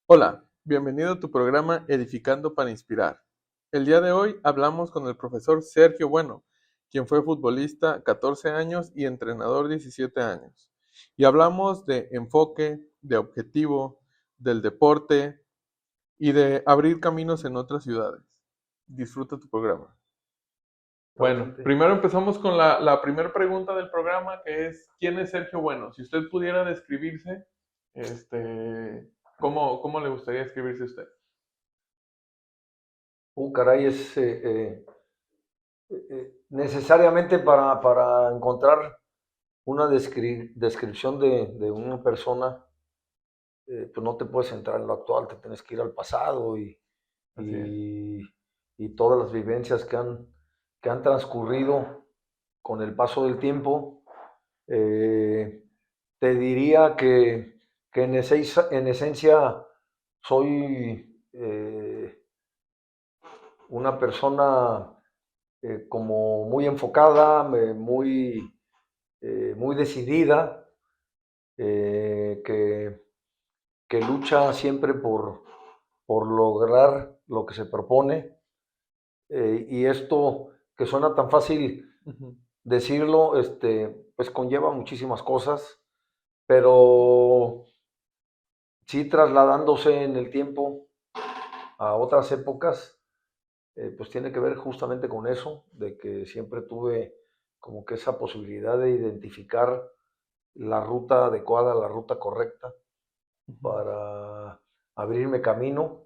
Hola, bienvenido a tu programa Edificando para Inspirar. El día de hoy hablamos con el profesor Sergio Bueno, quien fue futbolista 14 años y entrenador 17 años. Y hablamos de enfoque, de objetivo, del deporte y de abrir caminos en otras ciudades. Disfruta tu programa. Bueno, Igualmente. primero empezamos con la primera pregunta del programa, que es, ¿quién es Sergio Bueno? Si usted pudiera describirse, ¿cómo le gustaría describirse usted? Caray, es necesariamente para encontrar una descripción de una persona, pues no te puedes centrar en lo actual, te tienes que ir al pasado Así es. y, y todas las vivencias que han transcurrido con el paso del tiempo. eh, Te diría que en esencia soy una persona como muy enfocada, muy decidida, eh, que, que lucha siempre por lograr lo que se propone. Y esto que suena tan fácil Ujú. decirlo, pues conlleva muchísimas cosas, pero sí trasladándose en el tiempo a otras épocas, pues tiene que ver justamente con eso, de que siempre tuve como que esa posibilidad de identificar la ruta adecuada, la ruta correcta Ujú. para abrirme camino.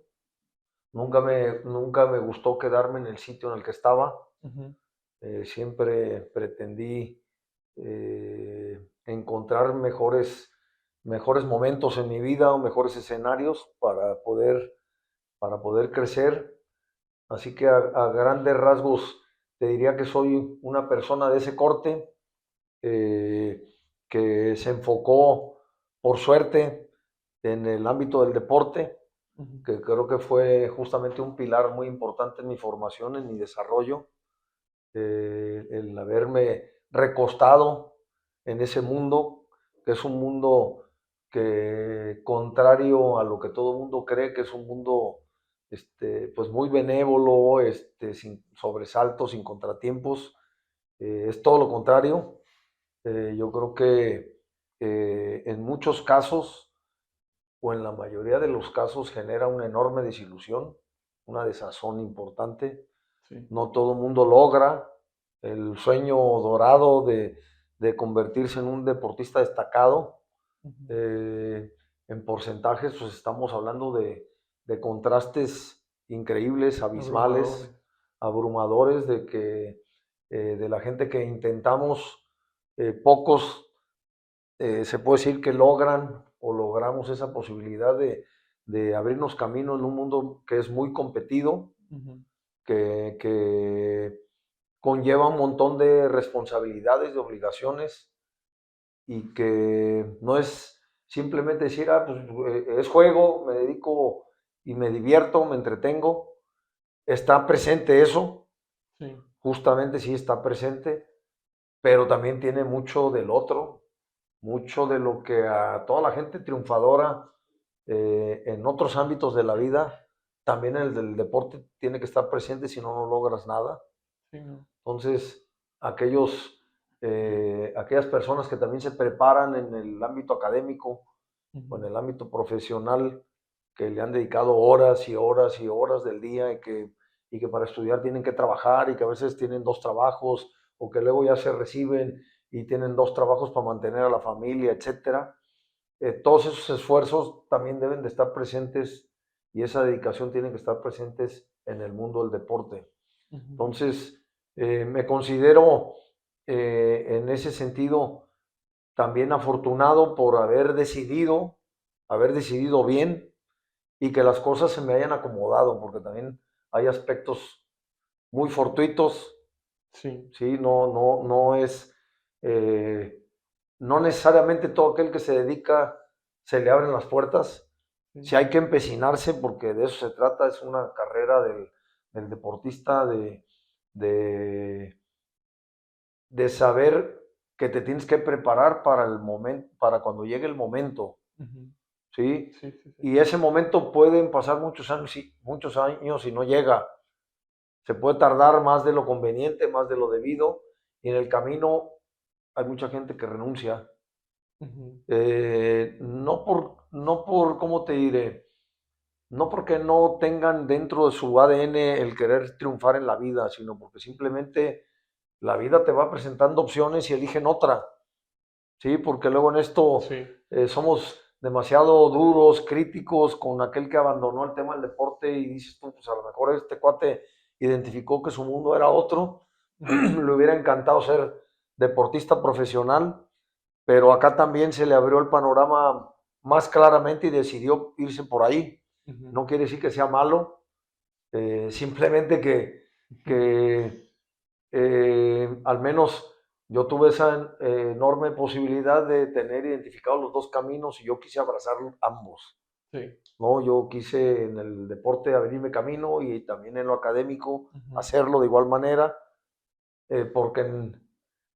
Nunca me gustó quedarme en el sitio en el que estaba. Ujú. Siempre pretendí encontrar mejores momentos en mi vida o mejores escenarios para poder crecer. Así que a grandes rasgos te diría que soy una persona de ese corte, eh, que se enfocó, por suerte, en el ámbito del deporte, Ujú. que creo que fue justamente un pilar muy importante en mi formación, en mi desarrollo, el haberme recostado en ese mundo, que es un mundo que, contrario a lo que todo el mundo cree, que es un mundo pues muy benévolo, sin sobresaltos, sin contratiempos, es todo lo contrario. Yo creo que en muchos casos, o en la mayoría de los casos, genera una enorme desilusión, una desazón importante. Sí. No todo el mundo logra el sueño dorado de convertirse en un deportista destacado. Ujú. Eh, en porcentajes, pues estamos hablando de contrastes increíbles, Abrumadores. abismales, abrumadores, de la gente que intentamos, pocos, se puede decir que logran o logramos esa posibilidad de abrirnos camino en un mundo que es muy competido, Ujú. que conlleva un montón de responsabilidades, de obligaciones, y que no es simplemente decir, pues es juego, me dedico y me divierto, me entretengo. Está presente eso, Sí. justamente sí está presente, pero también tiene mucho del otro, mucho de lo que a toda la gente triunfadora en otros ámbitos de la vida, también en el del deporte tiene que estar presente, si no, no logras nada. Sí, no. Entonces, aquellas personas que también se preparan en el ámbito académico o en Ujú. el ámbito profesional, que le han dedicado horas y horas y horas del día, y que para estudiar tienen que trabajar, y que a veces tienen dos trabajos, o que luego ya se reciben y tienen dos trabajos para mantener a la familia, etcétera. Todos esos esfuerzos también deben de estar presentes, y esa dedicación tiene que estar presentes en el mundo del deporte. Ujú. Entonces, me considero en ese sentido también afortunado por haber decidido bien, y que las cosas se me hayan acomodado, porque también hay aspectos muy fortuitos. Sí. ¿Sí? Eh, no necesariamente todo aquel que se dedica se le abren las puertas. Sí. Sí hay que empecinarse, porque de eso se trata, es una carrera del deportista, de, de saber que te tienes que preparar para el momento, para cuando llegue el momento. Ujú. ¿sí? Sí, sí, sí. Y ese momento pueden pasar muchos años y no llega. Se puede tardar más de lo conveniente, más de lo debido, y en el camino hay mucha gente que renuncia. Ujú. No por, ¿cómo te diré? No porque no tengan dentro de su ADN el querer triunfar en la vida, sino porque simplemente la vida te va presentando opciones y eligen otra, ¿sí? Porque luego en esto Sí. somos demasiado duros, críticos con aquel que abandonó el tema del deporte y dices tú, pues a lo mejor este cuate identificó que su mundo era otro, Ujú. le hubiera encantado ser deportista profesional, pero acá también se le abrió el panorama más claramente y decidió irse por ahí. Ujú. No quiere decir que sea malo, simplemente que al menos yo tuve esa enorme posibilidad de tener identificados los dos caminos y yo quise abrazar ambos. Sí. ¿No? Yo quise en el deporte abrirme camino y también en lo académico Ujú. hacerlo de igual manera, porque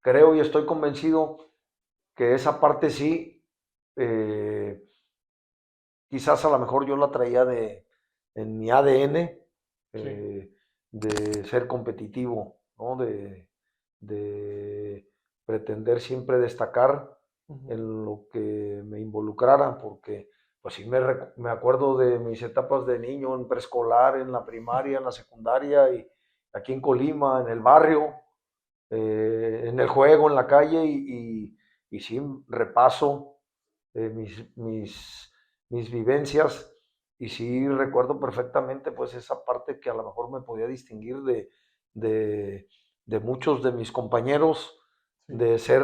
creo y estoy convencido que esa parte sí, eh, quizás a lo mejor yo la traía en mi ADN, Sí. eh, de ser competitivo, ¿no? De pretender siempre destacar Ujú. en lo que me involucrara, porque pues sí me acuerdo de mis etapas de niño en preescolar, en la primaria, en la secundaria y aquí en Colima, en el barrio, en el juego, en la calle y sí repaso mis vivencias y sí recuerdo perfectamente pues esa parte que a lo mejor me podía distinguir de, de muchos de mis compañeros, Sí. de ser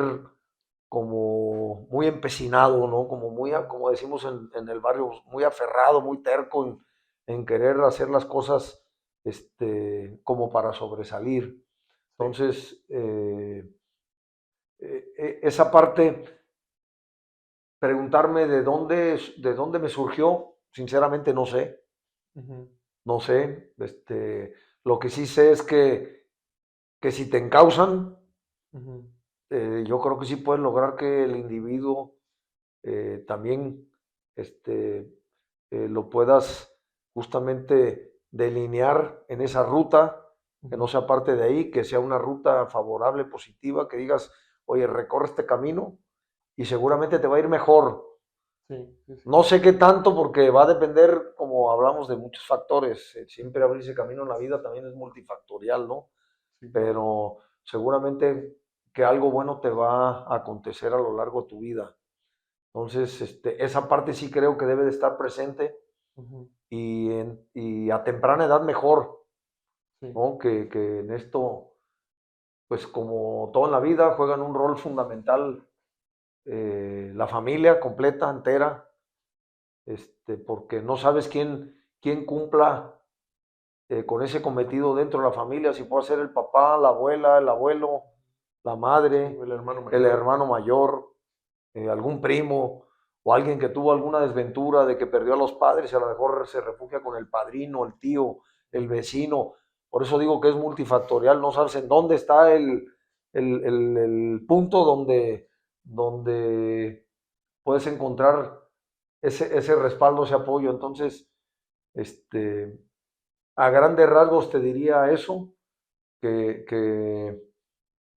como muy empecinado, ¿no? Como decimos en el barrio, muy aferrado, muy terco en querer hacer las cosas como para sobresalir. Sí. Entonces, esa parte, preguntarme de dónde me surgió, sinceramente no sé, Ujú. no sé. Lo que sí sé es que si te encausan, Ujú. yo creo que sí puedes lograr que el individuo también este, lo puedas justamente delinear en esa ruta, que no Ujú. sea parte de ahí, que sea una ruta favorable, positiva, que digas, oye, recorre este camino y seguramente te va a ir mejor. Sí, sí, sí. No sé qué tanto porque va a depender, como hablamos, de muchos factores. Siempre abrirse camino en la vida también es multifactorial, ¿no? Sí, claro. Pero seguramente que algo bueno te va a acontecer a lo largo de tu vida. Entonces, esa parte sí creo que debe de estar presente Ujú. y a temprana edad mejor, Sí. ¿no? Que en esto, pues como todo en la vida, juegan un rol fundamental la familia completa, entera, porque no sabes quién cumpla con ese cometido dentro de la familia, si puede ser el papá, la abuela, el abuelo, la Sí, madre, el hermano el mayor. hermano mayor, algún primo o alguien que tuvo alguna desventura de que perdió a los padres y a lo mejor se refugia con el padrino, el tío, el Ujú. vecino. Por eso digo que es multifactorial, no sabes en dónde está el punto donde puedes encontrar ese respaldo, ese apoyo. Entonces, este, a grandes rasgos te diría eso, que, que,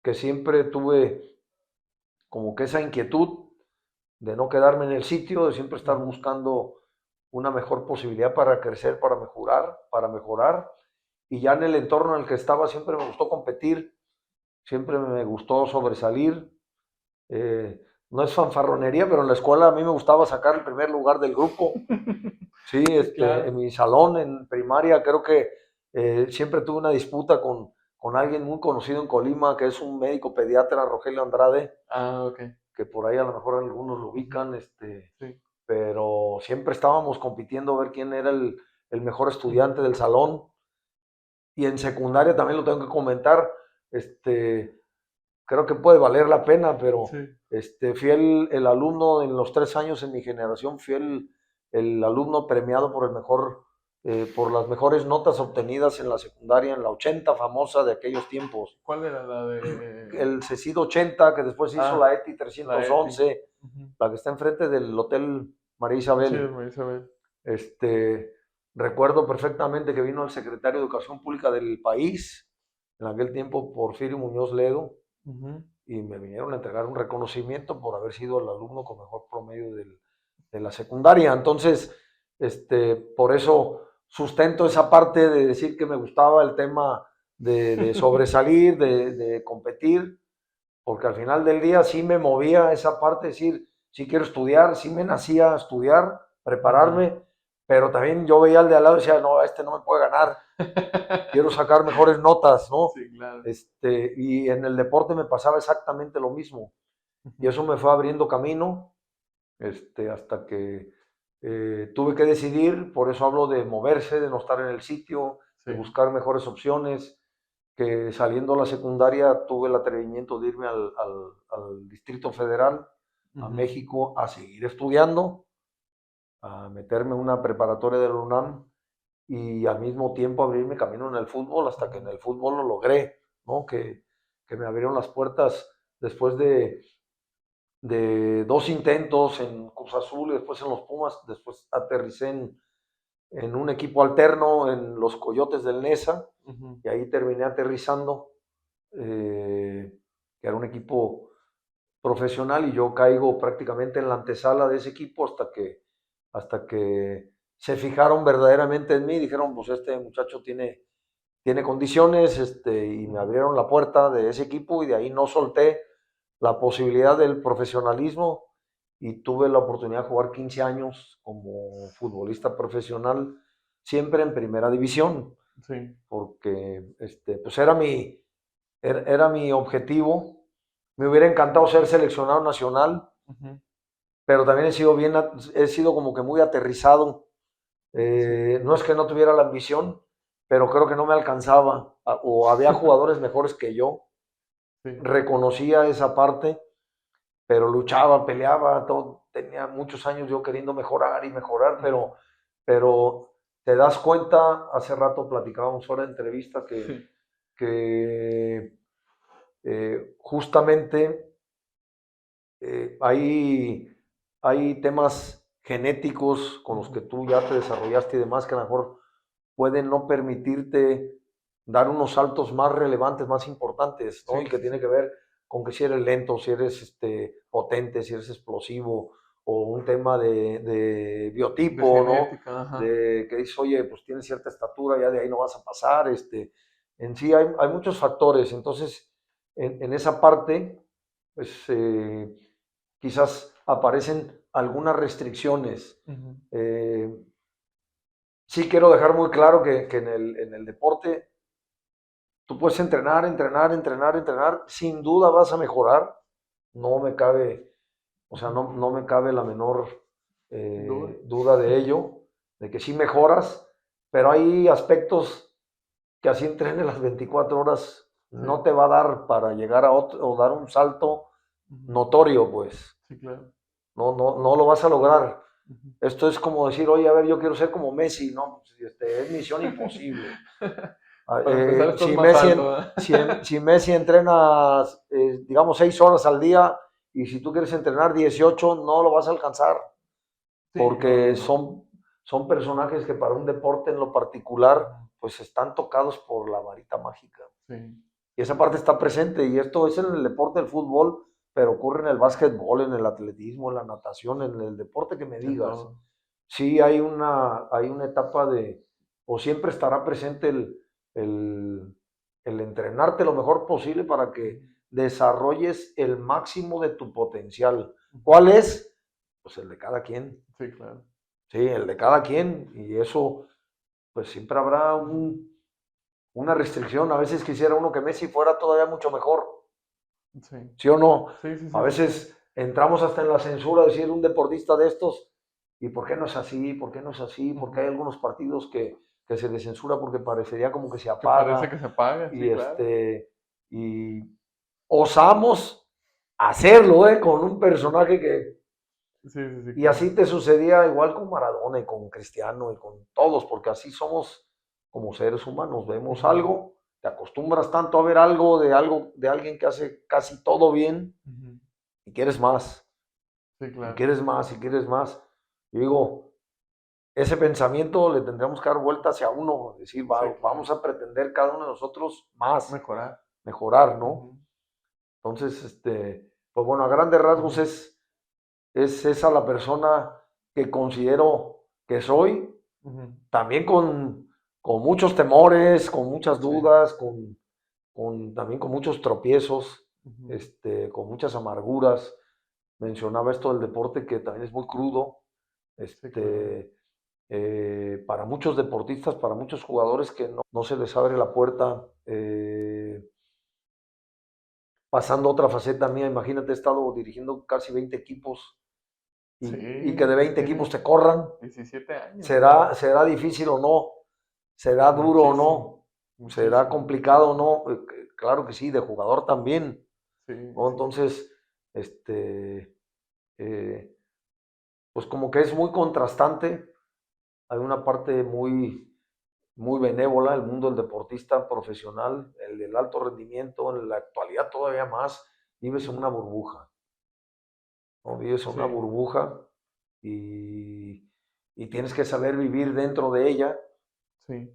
que siempre tuve como que esa inquietud de no quedarme en el sitio, de siempre estar Ujú. buscando una mejor posibilidad para crecer, para mejorar. Y ya en el entorno en el que estaba siempre me gustó competir, siempre me gustó sobresalir. No es fanfarronería, pero en la escuela a mí me gustaba sacar el primer lugar del grupo. Sí, Sí, en claro. mi salón, en primaria, creo que siempre tuve una disputa con alguien muy conocido en Colima, que es un médico pediatra, Rogelio Andrade, Ah, ok. que por ahí a lo mejor algunos lo Ujú. ubican, Sí. pero siempre estábamos compitiendo a ver quién era el mejor estudiante Ujú. del salón. Y en secundaria también lo tengo que comentar, creo que puede valer la pena, pero Sí. fui el alumno en los 3 años en mi generación, fui el alumno premiado por las mejores notas obtenidas en la secundaria, en la 80 famosa de aquellos tiempos. ¿Cuál era la de...? El CECID 80, que después hizo Ah, la ETI la ETI. 311, Ujú. la que está enfrente del Hotel María Sí, Isabel. María Isabel. Recuerdo perfectamente que vino el secretario de Educación Pública del país, en aquel tiempo Porfirio Muñoz Ledo, Ujú. y me vinieron a entregar un reconocimiento por haber sido el alumno con mejor promedio de la secundaria. Entonces, por eso sustento esa parte de decir que me gustaba el tema de sobresalir, de competir, porque al final del día sí me movía esa parte, de decir, sí quiero estudiar, sí me nacía estudiar, Ujú. prepararme, pero también yo veía al de al lado y decía, no, este no me puede ganar, quiero sacar mejores notas, ¿no? Sí, claro. Y en el deporte me pasaba exactamente lo mismo. Y Ujú. eso me fue abriendo camino, hasta que tuve que decidir, por eso hablo de moverse, de no estar en el sitio, de Sí. buscar mejores opciones, que saliendo a la secundaria tuve el atrevimiento de irme al Distrito Federal, a Ujú. México, a seguir estudiando, a meterme en una preparatoria de la UNAM y al mismo tiempo abrirme camino en el fútbol, hasta que en Ujú. el fútbol lo logré, ¿no? Que me abrieron las puertas después de dos intentos en Cruz Azul y después en los Pumas, después aterricé en un equipo alterno en los Coyotes del Nesa, Ujú. y ahí terminé aterrizando, que era un equipo profesional, y yo caigo prácticamente en la antesala de ese equipo hasta que se fijaron verdaderamente en mí, dijeron, pues este muchacho tiene condiciones, y me Ujú. abrieron la puerta de ese equipo y de ahí no solté la posibilidad del profesionalismo y tuve la oportunidad de jugar 15 años como futbolista profesional, siempre en primera división, Sí. porque pues era mi objetivo. Me hubiera encantado ser seleccionado nacional, Ujú. pero también he sido como que muy aterrizado. Sí. No es que no tuviera la ambición, pero creo que no me alcanzaba, o había jugadores mejores que yo. Sí. Reconocía esa parte, pero luchaba, peleaba, todo, tenía muchos años yo queriendo mejorar y mejorar, Ujú. pero te das cuenta, hace rato platicábamos fuera de entrevista Sí. que justamente hay temas genéticos con los que Ujú. tú ya te desarrollaste y demás que a lo mejor pueden no permitirte dar unos saltos más relevantes, más importantes, ¿no? Sí, Y que sí, tiene sí. que ver con que si eres lento, si eres potente, si eres explosivo, o un tema de De biotipo, ¿no? genética, ajá. De que dices, oye, pues tienes cierta estatura, ya de ahí no vas a pasar, en sí hay muchos factores, entonces en esa parte, pues quizás aparecen algunas restricciones. Ujú. Eh, sí quiero dejar muy claro que en el deporte tú puedes entrenar, entrenar, entrenar, entrenar, sin duda vas a mejorar, no me cabe, o sea, Ujú. no me cabe la menor Duda. duda de ello, de que sí mejoras, pero hay aspectos que así entrenes las 24 horas Sí. no te va a dar para llegar a otro o dar un salto Ujú. notorio, pues. Sí, claro. No lo vas a lograr. Ujú. Esto es como decir, oye, a ver, yo quiero ser como Messi, no, pues, es misión imposible. Para empezar estás Si más Messi, alto, ¿verdad? si Messi entrena, digamos, 6 horas al día, y si tú quieres entrenar 18 no lo vas a alcanzar, Sí, no, no, porque no. son personajes que para un deporte en lo particular, Ujú. pues están tocados por la varita mágica. Sí. Y esa parte está presente, y esto es en el deporte del fútbol, pero ocurre en el básquetbol, en el atletismo, en la natación, en el deporte que me En digas. todo. Sí hay una etapa o siempre estará presente el, el entrenarte lo mejor posible para que Ujú. desarrolles el máximo de tu potencial. Ujú. ¿Cuál es? Pues el de cada quien, Sí, claro. sí, el de cada quien, y eso, pues siempre habrá Ujú. una restricción. A veces quisiera uno que Messi fuera todavía mucho mejor, Sí. ¿sí o no? Sí, sí, A sí, sí, sí. veces entramos hasta en la censura de decir un deportista de estos, ¿y por qué no es así? ¿Por qué no es así? Porque Ujú. hay algunos partidos que se les censura porque parecería como que se Que parece apaga, que se paga, y sí, claro. y osamos hacerlo, con un personaje Sí, sí, sí, y claro. así te sucedía igual con Maradona y con Cristiano y con todos, porque así somos como seres humanos. Vemos Ujú. algo, te acostumbras tanto a ver algo de alguien que hace casi todo bien, Ujú. y quieres más, Sí, y claro. quieres más, y quieres más. Yo digo, ese pensamiento le tendríamos que dar vuelta hacia uno, decir, Sí, claro. vamos a pretender cada uno de nosotros más, Mejorar. mejorar, ¿no? Ujú. Entonces, pues bueno, a grandes rasgos Ujú. es esa la persona que considero que soy, Ujú. también con muchos temores, con muchas Sí. dudas, también con muchos tropiezos, Ujú. con muchas amarguras. Mencionaba esto del deporte que también es muy crudo. Sí, claro. Para muchos deportistas, para muchos jugadores que no se les abre la puerta, pasando a otra faceta mía, imagínate, he estado dirigiendo casi 20 equipos Sí, y que de 20 equipos tienes te corran. 17 años, ¿no? ¿Será difícil o no? ¿Será duro o Muchísimo, no? ¿Será muchísimo, complicado o muchísimo. no? Claro que sí, de jugador también, Sí, ¿no? sí. Entonces, eh, pues como que es muy contrastante. Hay una parte muy benévola, el mundo del deportista profesional, el del alto rendimiento, en la actualidad todavía más, vives en una Ujú. burbuja, ¿no? Vives en una Sí, burbuja y tienes que saber vivir dentro de ella sí,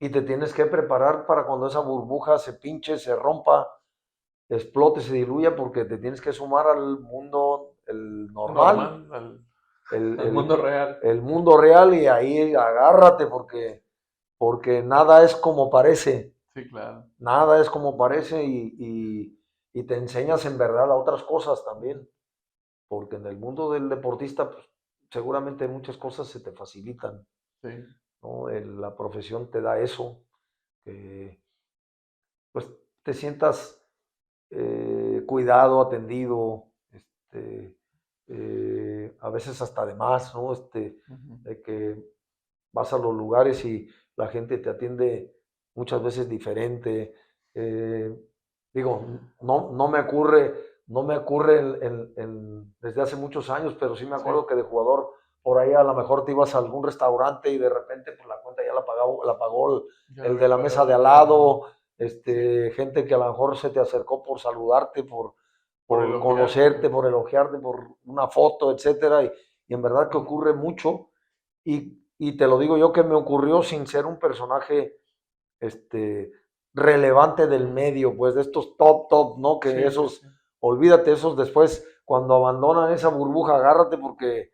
y te tienes que preparar para cuando esa burbuja se pinche, se rompa, explote, se diluya, porque te tienes que sumar al mundo, el normal, normal el, al mundo el, real. el mundo real, y ahí agárrate porque nada es como parece. Sí, claro. Nada es como parece y te enseñas en verdad a otras cosas Ujú. también, porque en el mundo del deportista pues, seguramente muchas cosas se te facilitan, Sí, ¿no? La profesión te da eso, que pues te sientas cuidado, atendido, a veces hasta de más, ¿no? ujú. De que vas a los lugares y la gente te atiende muchas veces diferente. Eh, Digo, no me ocurre desde hace muchos años, pero sí me Sí, acuerdo que de jugador por ahí a lo mejor te ibas a algún restaurante y de repente pues la cuenta ya la pagó ya lo el de había la mesa de pagado al alguien más. lado, Sí, gente que a lo mejor se te acercó por saludarte, por, por por elogiarte. conocerte, por elogiarte, por una foto, etcétera, y en verdad que Ujú. ocurre mucho, y te lo digo yo que me ocurrió sin ser un personaje este, relevante del medio, pues de estos top, ¿no? Que Sí, sí, esos, sí. olvídate, esos después, cuando abandonan esa burbuja, agárrate porque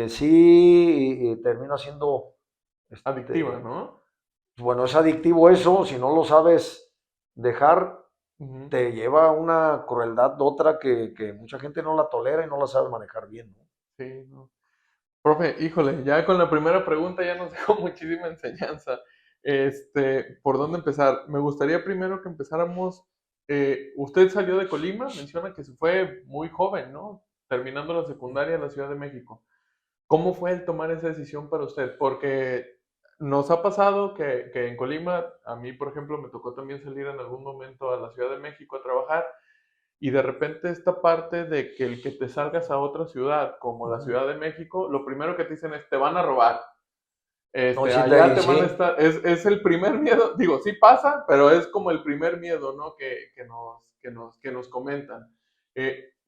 sí termina siendo, Adictiva, este, ¿no? bueno, es adictivo eso, si no lo sabes dejar, Ujú. te lleva a una crueldad otra que mucha gente no la tolera y no la sabe manejar bien, ¿no? Sí, no. Profe, híjole, ya con la primera pregunta ya nos dejó muchísima enseñanza. ¿Por dónde empezar? Me gustaría primero que empezáramos. Usted salió de Colima, menciona que se fue muy joven, ¿no? Terminando la secundaria en la Ciudad de México. ¿Cómo fue el tomar esa decisión para usted? Porque nos ha pasado que en Colima, a mí, por ejemplo, me tocó también salir en algún momento a la Ciudad de México a trabajar y de repente esta parte de que el que te salgas a otra ciudad, como la Ujú. Ciudad de México, lo primero que te dicen es, te van a robar. No, y Allá te van a sí, estar, es el primer miedo, digo, sí pasa, pero es como el primer miedo, ¿no? Que nos comentan.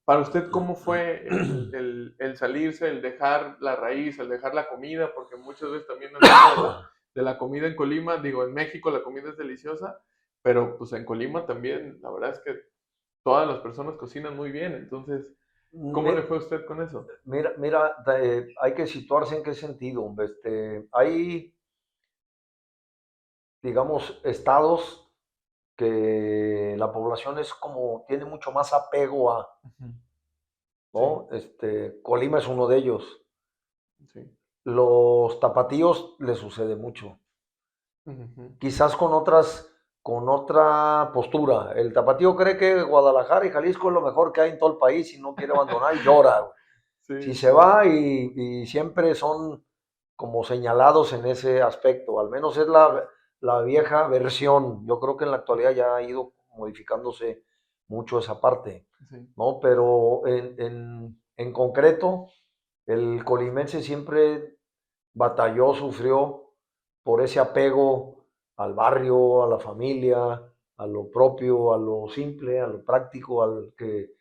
Para usted, ¿cómo fue el salirse, el dejar la raíz, el dejar la comida? Porque muchas veces también el tema de la comida en Colima, digo, en México la comida es deliciosa, pero pues en Colima también, la verdad es que todas las personas cocinan muy bien, entonces, ¿cómo le fue a usted con eso? Mira, hay que situarse en qué sentido, hombre. Hay, digamos, estados que la población es como, tiene mucho más apego a, Ujú. Sí, ¿no? Colima es uno de ellos. sí. Los tapatíos les sucede mucho. Ujú. Quizás con otra postura. El tapatío cree que Guadalajara y Jalisco es lo mejor que hay en todo el país y no quiere abandonar y llora, güey. Si Sí, se sí. va y siempre son como señalados en ese aspecto, al menos es la vieja versión. Yo creo que en la actualidad ya ha ido modificándose mucho esa parte, Sí. ¿no? Pero en concreto, el colimense siempre batalló, sufrió por ese apego al barrio, a la familia, a lo propio, a lo simple, a lo práctico, al que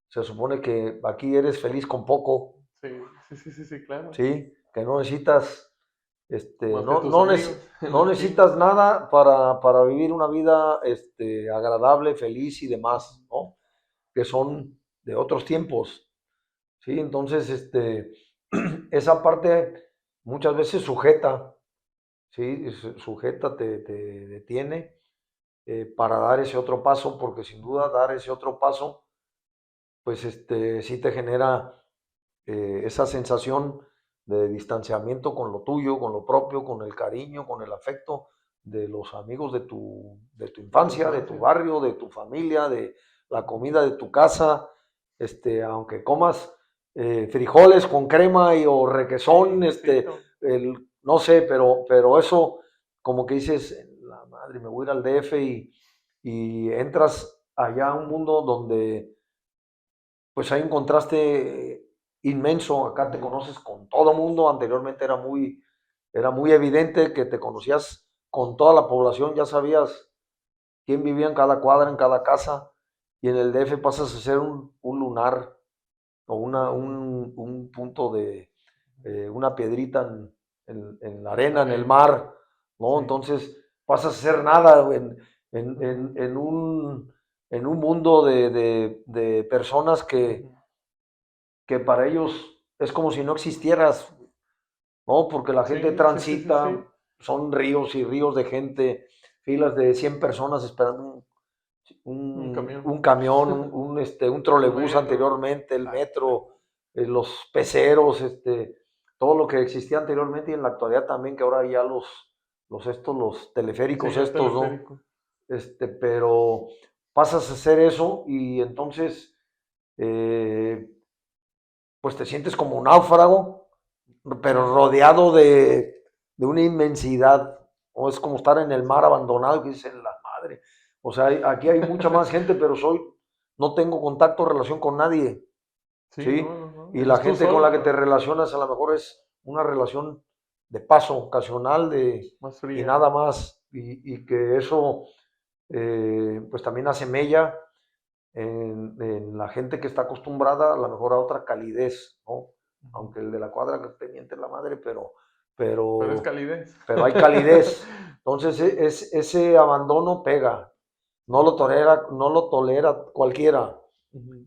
se supone que aquí eres feliz con poco, Sí, claro. ¿sí? Que no necesitas, Más que no, tus no, amigos en no el gym. necesitas nada para vivir una vida agradable, feliz y demás, ¿no? Que son de otros tiempos, ¿sí? Entonces, esa parte muchas veces sujeta, ¿sí? Sujeta, te detiene para dar ese otro paso, porque sin duda dar ese otro paso, pues sí te genera esa sensación de distanciamiento con lo tuyo, con lo propio, con el cariño, con el afecto de los amigos de tu De tu infancia, de tu infancia. barrio, de tu familia, de la comida de tu casa, aunque comas frijoles con crema o requesón, Sí, quesito. no sé, pero eso, como que dices, la madre, me voy a ir al DF y entras allá a un mundo donde pues hay un contraste inmenso. Acá te Ujú. conoces con todo mundo. Anteriormente era muy evidente que te conocías con toda la población, ya sabías quién vivía en cada cuadra, en cada casa. Y en el DF pasas a ser un lunar o Ujú. un punto de una piedrita en la En la arena, en el arena. mar, ¿no? Sí. Entonces pasas a ser nada en, Ujú. en, en un, en un mundo de personas Ujú. que para ellos es como si no existieras, ¿no? Porque la gente Sí. transita, son ríos y ríos de gente, filas de 100 personas esperando Un camión. un camión, un Un trolebús metro. anteriormente, el Exacto. metro, los peceros, todo lo que existía anteriormente y en la actualidad también, que ahora ya los Sí, teleféricos el estos, ¿no? teleférico. Pero pasas a hacer eso y entonces, eh, pues te sientes como un náufrago, pero Ujú. rodeado de una inmensidad, o es como estar en el mar Sí. abandonado, que dicen la madre. O sea, aquí hay mucha más gente, pero no tengo contacto, relación con nadie, Sí, ¿sí? no. Y la Eres tú gente con la solo, que te relacionas a lo mejor es una relación de paso, ocasional, más y fría. nada más. Y que eso, pues también hace mella en la gente que está acostumbrada a lo mejor a otra calidez, ¿no? Ujú. Aunque el de la cuadra que te miente la madre, Pero es pero, calidez. pero hay calidez. Entonces ese abandono pega, no lo tolera cualquiera. Ujú.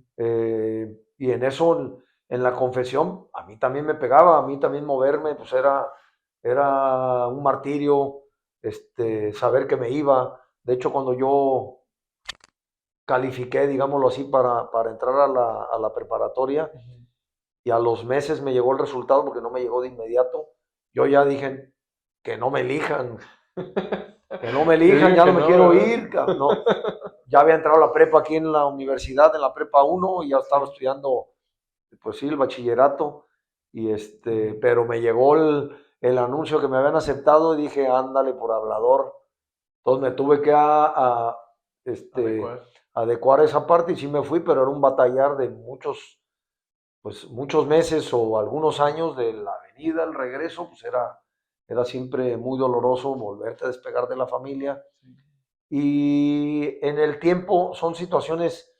Y en eso, en la confesión, a mí también me pegaba, a mí también moverme, pues era un martirio, Ujú. saber que me iba. De hecho, cuando yo califiqué, digámoslo así, para entrar a la preparatoria Ujú. y a los meses me llegó el resultado porque no me llegó de inmediato. Yo ya dije que no me elijan, que no me Que elijan, digan ya que no me no, quiero ¿verdad? ir. No, ya había entrado a la prepa aquí en la universidad, en la prepa uno y ya estaba Sí. estudiando, pues sí, el bachillerato. Ujú. Pero me llegó el anuncio que me habían aceptado y dije, ándale por hablador. Entonces me tuve que este, Adecuar. adecuar esa parte y sí me fui, pero era un batallar de muchos meses o algunos años de la venida, el regreso, pues era siempre muy doloroso volverte a despegar de la familia. Sí. Y en el tiempo son situaciones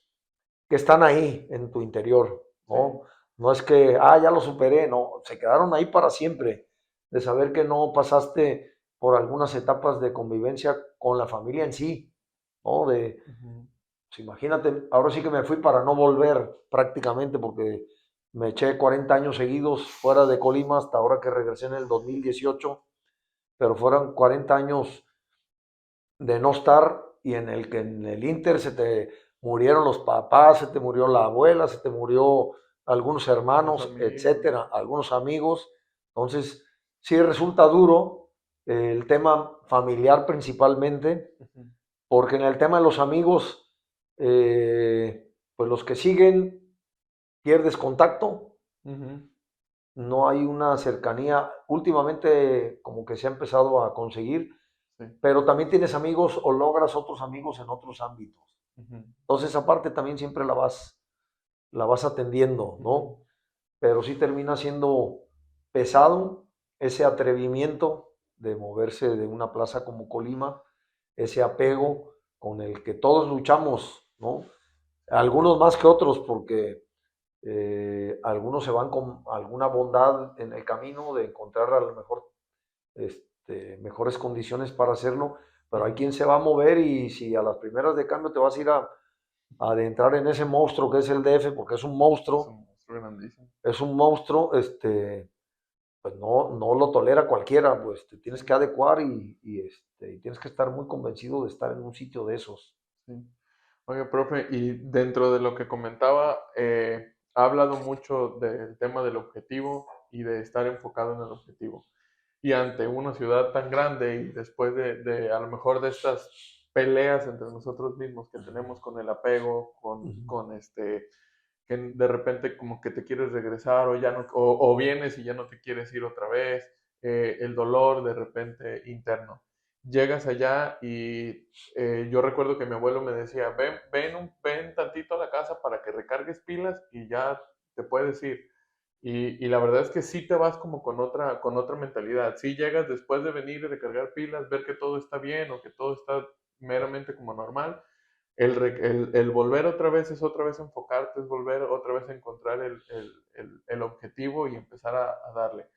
que están ahí en tu interior, Sí. ¿no? No es que, ya lo superé, no, se quedaron ahí para siempre, de saber que no pasaste por algunas etapas de convivencia con la familia en sí, ¿no? Ujú. Pues imagínate, ahora sí que me fui para no volver prácticamente, porque me eché 40 años seguidos fuera de Colima hasta ahora que regresé en el 2018, pero fueron 40 años de no estar y en el que en el Inter se te murieron los papás, se te murió la abuela, se te murió algunos Los hermanos, amigos. etcétera, algunos amigos. Entonces, sí resulta duro el tema familiar principalmente, Ujú. porque en el tema de los amigos, pues los que siguen, pierdes contacto, Ujú. no hay una cercanía. Últimamente como que se ha empezado a conseguir, Sí. pero también tienes amigos o logras otros amigos en otros ámbitos. Ujú. Entonces esa parte también siempre la vas atendiendo, Ujú. ¿no? Pero sí termina siendo pesado ese atrevimiento de moverse de una plaza como Colima, ese apego con el que todos luchamos, ¿no? Algunos más que otros, porque Algunos se van con alguna bondad en el camino de encontrar a lo mejor mejores condiciones para hacerlo, pero hay quien se va a mover y si a las primeras de cambio te vas a ir a adentrar en ese monstruo que es el DF, porque es un Es monstruo, un monstruo grandísimo. pues no lo tolera cualquiera, pues te tienes que adecuar y tienes que estar muy convencido de estar en un sitio de esos. Sí. Oye, profe, y dentro de lo que comentaba, ha hablado mucho del tema del objetivo y de estar enfocado en el objetivo. Y ante una ciudad tan grande y después a lo mejor de estas peleas entre nosotros mismos que tenemos con el apego, que de repente como que te quieres regresar o ya no, o vienes y ya no te quieres ir otra vez, el dolor de repente interno. Llegas allá y yo recuerdo que mi abuelo me decía, ven tantito a la casa para que recargues pilas y ya te puedes ir. Y la verdad es que sí te vas como con otra mentalidad. Sí llegas después de venir y recargar pilas, ver que todo está bien o que todo está meramente como normal. El volver otra vez es otra vez enfocarte, es volver otra vez a encontrar el objetivo y empezar a darle.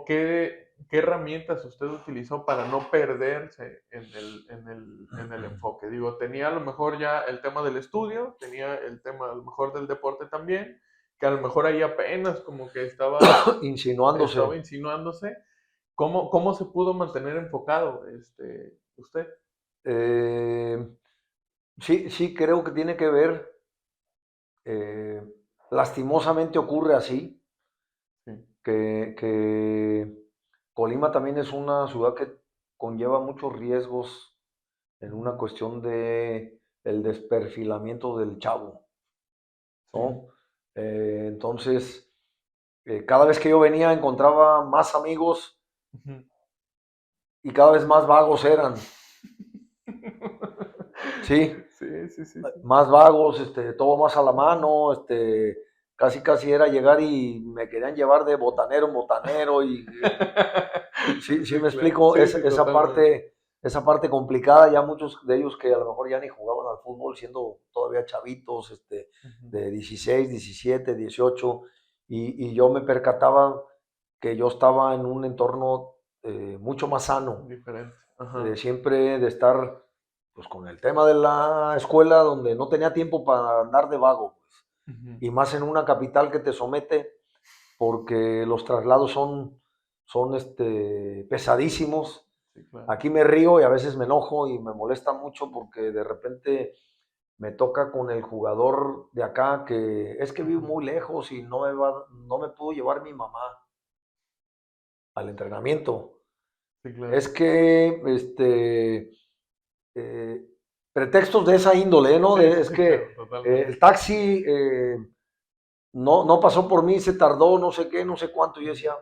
¿Qué herramientas usted utilizó para no perderse en el enfoque? Digo, tenía a lo mejor ya el tema del estudio, tenía el tema a lo mejor del deporte también, que a lo mejor ahí apenas como que estaba Insinuándose. insinuándose. ¿Cómo se pudo mantener enfocado usted? Eh, sí, sí, creo que tiene que ver, eh, lastimosamente ocurre así, Sí. que Colima también es una ciudad que conlleva muchos riesgos en una cuestión de el desperfilamiento del chavo, Sí. ¿no? Entonces, cada vez que yo venía encontraba más amigos Ujú. y cada vez más vagos eran, ¿sí? Sí, sí, sí, sí. Más vagos, todo más a la mano, casi casi era llegar y me querían llevar de botanero en botanero y sí, sí Sí, me claro. explico, Sí, sí, totalmente. esa parte complicada, ya muchos de ellos que a lo mejor ya ni jugaban al fútbol siendo todavía chavitos, Ujú. de 16, 17, 18, y yo me percataba que yo estaba en un entorno mucho más sano, Diferente. de Ajá. siempre de estar pues con el tema de la escuela donde no tenía tiempo para andar de vago, pues, Ujú. y más en una capital que te somete porque los traslados son pesadísimos. Sí, claro. Aquí me río y a veces me enojo y me molesta mucho porque de repente me toca con el jugador de acá que es que vivo Ajá. muy lejos y no me pudo llevar mi mamá al entrenamiento. Sí, claro. Es que eh, pretextos de esa índole, ¿no? Sí, sí, Es sí, que claro, totalmente. el taxi no pasó por mí, se tardó, no sé qué, no sé cuánto. Y yo decía,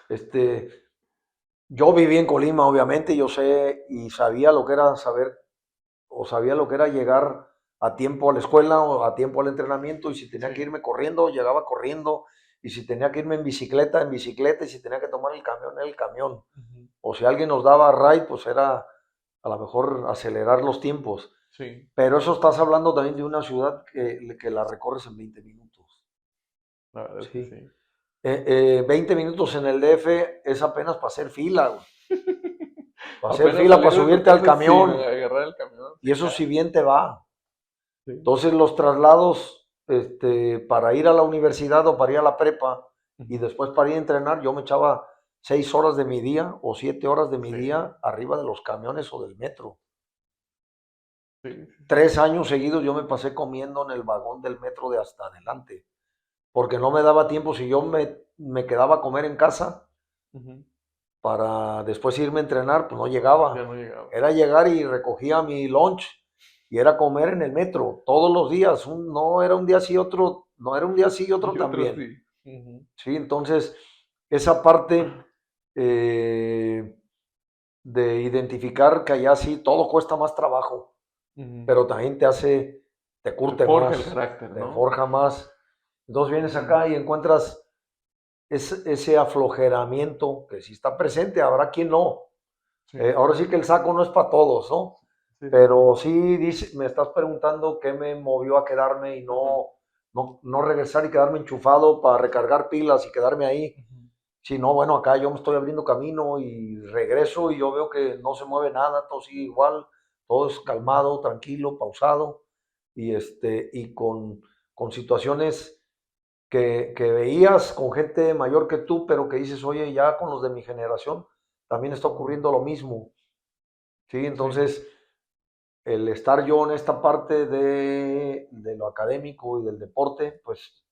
este, yo viví en Colima, obviamente, yo sé y sabía lo que era saber o sabía lo que era llegar a tiempo a la escuela o a tiempo al entrenamiento y si tenía que Sí. irme corriendo, llegaba corriendo y si tenía que irme en bicicleta y si tenía que tomar el camión, era el camión. Ujú. O si alguien nos daba ride, pues era a lo mejor acelerar los tiempos. Sí, Pero eso estás hablando también de una ciudad que la recorres en 20 minutos. la verdad es que Sí. sí. 20 minutos en el DF es apenas para hacer fila, güey. Para hacer Apenas fila, salir para de tu subirte al casa sin camión. agarrar el camión. Y Sí, eso si claro. bien te va. Sí. Entonces los traslados para ir a la universidad o para ir a la prepa y Ujú. después para ir a entrenar, yo me echaba 6 horas de mi día o 7 horas de mi Sí, día arriba de los camiones o del metro. sí, sí, sí. 3 años seguidos yo me pasé comiendo en el vagón del metro de hasta adelante, porque no me daba tiempo si yo me quedaba a comer en casa Ujú. para después irme a entrenar, pues no Ya llegaba. no llegaba. Era llegar y recogía mi lunch y era comer en el metro todos los días. No era un día sí, otro, no era un día sí y otro Y otros también. sí. Ujú. Sí, entonces esa parte eh, de identificar que allá sí todo cuesta más trabajo, Ujú. pero también te Te curte forja el más, carácter, te ¿no? forja más. Entonces vienes Ujú. acá y encuentras ese aflojeramiento que si está presente, habrá quien no. Sí. Ahora sí que el saco no es para todos, ¿no? Sí, sí, sí. Pero sí, me estás preguntando qué me movió a quedarme y Ujú, no regresar y quedarme enchufado para recargar pilas y quedarme ahí. ujú. Si no, bueno, acá yo me estoy abriendo camino y regreso y yo veo que no se mueve nada, todo sigue igual, todo es Ujú, calmado, tranquilo, pausado y con situaciones que veías con gente mayor que tú, pero que dices, oye, ya con los de mi generación también está ujú. ocurriendo lo mismo. Sí, Sí, entonces el estar yo en esta parte de lo académico y del deporte, pues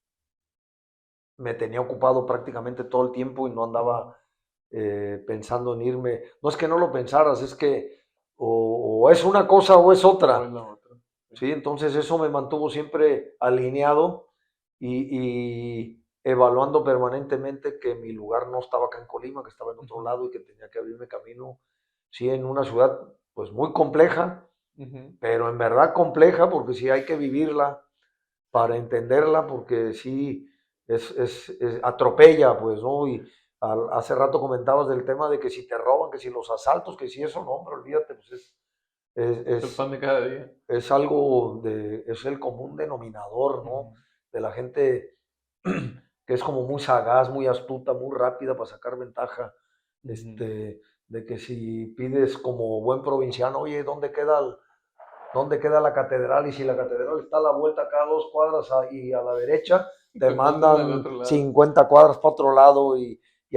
me tenía ocupado prácticamente todo el tiempo y no ujú. andaba pensando en irme. No es que no lo pensaras, es que o es una cosa o es O es otra. la otra. Sí. ¿Sí? Entonces eso me mantuvo siempre alineado y evaluando permanentemente que mi lugar no estaba acá en Colima, que estaba en otro Ujú, lado y que tenía que abrirme camino, sí, en una ciudad pues muy compleja, ujú. pero en verdad compleja porque sí hay que vivirla para Sí, entenderla, porque sí atropella, pues, ¿no? Y hace rato comentabas del tema de que si te roban, que si los asaltos, que si eso, no, hombre, olvídate, pues es, es el es, pan de cada día. es algo es el común denominador, ¿no? Ujú, De la gente que es como muy sagaz, muy astuta, muy rápida para sacar ventaja, ujú. de que si pides como buen provinciano, oye, ¿dónde queda la catedral? Y si la catedral está a la vuelta acá a 2 cuadras y a la derecha, te Te mandan al mandan otro lado. 50 cuadras para otro lado y Sí,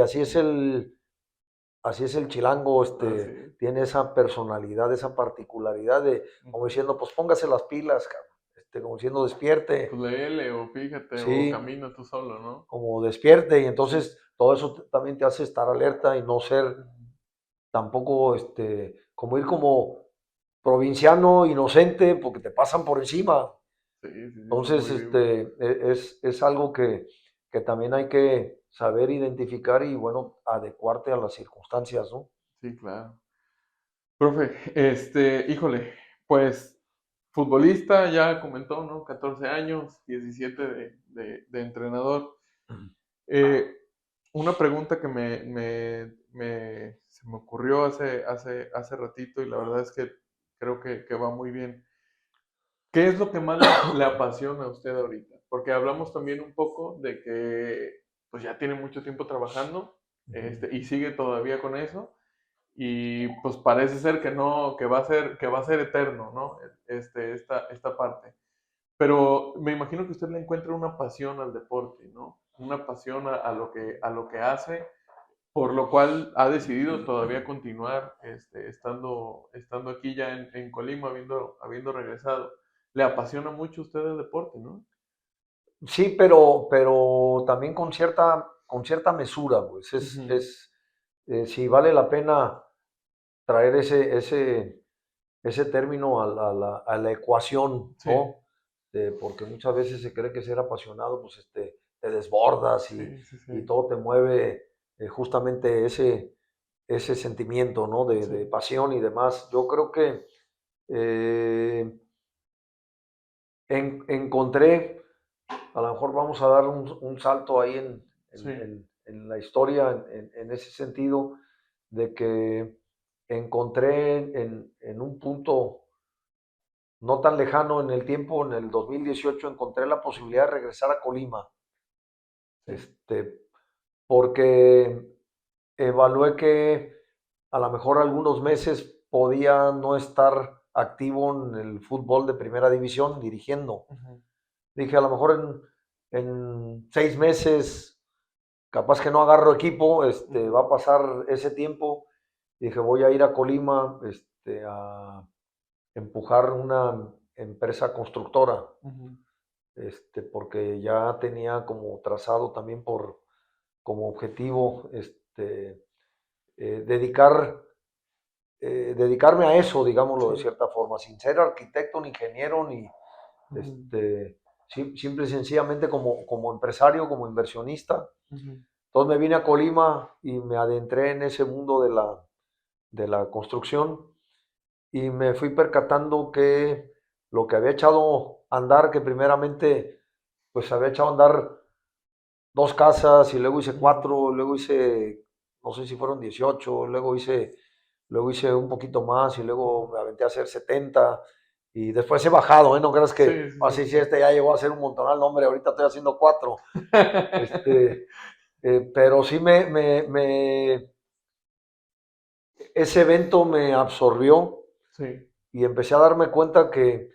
así es el chilango, así es. tiene esa personalidad, esa particularidad de, como Ujú. diciendo, pues póngase las pilas, cabrón. Como diciendo, despierte, Pues léele o fíjate o sí, camina tú solo, ¿no? como despierte, y Sí. entonces todo eso también te hace estar alerta y no ser Ujú. tampoco, como ir como provinciano inocente, porque te pasan por encima. Sí, sí, sí, son Entonces, muy vivos. es algo que también hay que saber identificar y, bueno, adecuarte a las circunstancias, ¿no? Sí, claro. Profe, híjole, pues futbolista, ya comentó, ¿no? 14 años, 17 de entrenador. Eh, una pregunta que se me ocurrió hace ratito y la verdad es que creo que va muy bien. ¿Qué es lo que más le apasiona a usted ahorita? Porque hablamos también un poco de que pues ya tiene mucho tiempo trabajando, Ujú. y sigue todavía con eso y pues parece ser que no, que va a ser eterno, ¿no? Esta parte. Pero me imagino que usted le encuentra una pasión al deporte, ¿no? Una pasión a lo que hace, por lo cual ha decidido todavía continuar estando aquí ya en Colima, habiendo regresado. Le apasiona mucho a usted el deporte, ¿no? Sí, pero también con cierta mesura, pues Ujú. si vale la pena traer ese término a la ecuación, Sí, ¿no? Porque muchas veces se cree que ser apasionado, pues te desbordas sí, sí, y sí, todo te mueve justamente ese sentimiento, ¿no? De sí, pasión y demás. Yo creo que eh, encontré, a lo mejor vamos a dar un salto ahí sí. en la historia, en ese sentido, de que encontré en un punto no tan lejano en el tiempo, en el 2018, encontré la Ujú. posibilidad de regresar a Colima, Sí. porque evalué que a lo mejor algunos meses podía no estar activo en el fútbol de primera división dirigiendo. Ujú. Dije, a lo mejor en 6 meses, capaz que no agarro equipo, va Ujú. a pasar ese tiempo. Dije, voy a ir a Colima, a empujar una empresa constructora, Ujú. porque ya tenía como trazado también como objetivo, dedicar, dedicarme a eso, digámoslo de Sí. cierta forma, sin ser arquitecto, ni ingeniero, ni, Ujú. simple y sencillamente como empresario, como inversionista. Ujú. Entonces me vine a Colima y me adentré en ese mundo de la construcción y me fui percatando que lo que había echado a andar, que primeramente pues había echado a andar 2 casas y luego hice Ujú. cuatro, luego hice, no sé si fueron 18, luego hice luego hice un poquito más y luego me aventé a hacer 70 y después he bajado, ¿eh? No creas que Sí, sí, así sí. si este ya llegó a ser un montonal, no, hombre, ahorita estoy haciendo 4. Este, pero sí ese evento me absorbió Sí, y empecé a darme cuenta que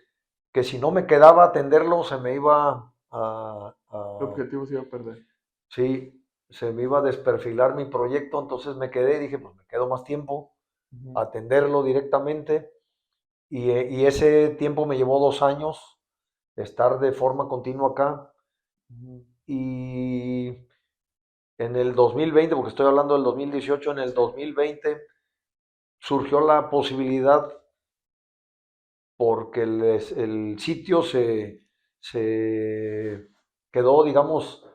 si no me quedaba a atenderlo, se me iba el objetivo se iba a perder. sí, se me iba a desperfilar mi proyecto, entonces me quedé, dije, pues me quedo más tiempo Ujú, a atenderlo directamente y ese tiempo me llevó 2 años estar de forma continua acá ujú. y en el 2020, porque estoy hablando del 2018, en el Sí, 2020 surgió la posibilidad porque el sitio se quedó, digamos,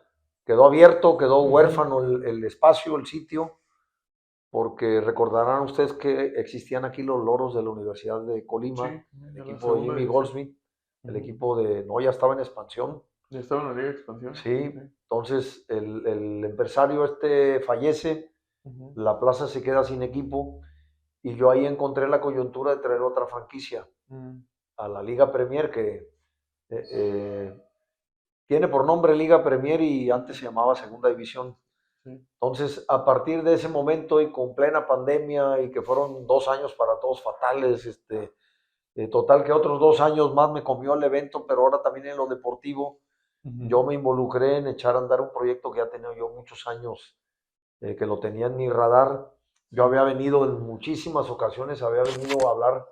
quedó abierto, quedó ujú, huérfano el espacio, el sitio, porque recordarán ustedes que existían aquí los loros de la Universidad de sí, Colima, el de la equipo de segunda Jimmy división. Goldsmith, el Ujú. equipo de, no, ya estaba en expansión, Ya estaba en la Liga de Expansión. Sí. sí, entonces el empresario este fallece, Ujú, la plaza se queda sin equipo y yo ahí encontré la coyuntura de traer otra franquicia mm, a la Liga Premier que eh, tiene por nombre Liga Premier y antes se llamaba Segunda División. sí, Entonces, a partir de ese momento y con plena pandemia y que fueron 2 años para todos fatales, total que otros 2 años más me comió el evento, pero ahora también en lo deportivo, ujú, yo me involucré en echar a andar un proyecto que ya tenía yo muchos años, que lo tenía en mi radar. Yo sí, había venido en muchísimas ocasiones, había venido a hablar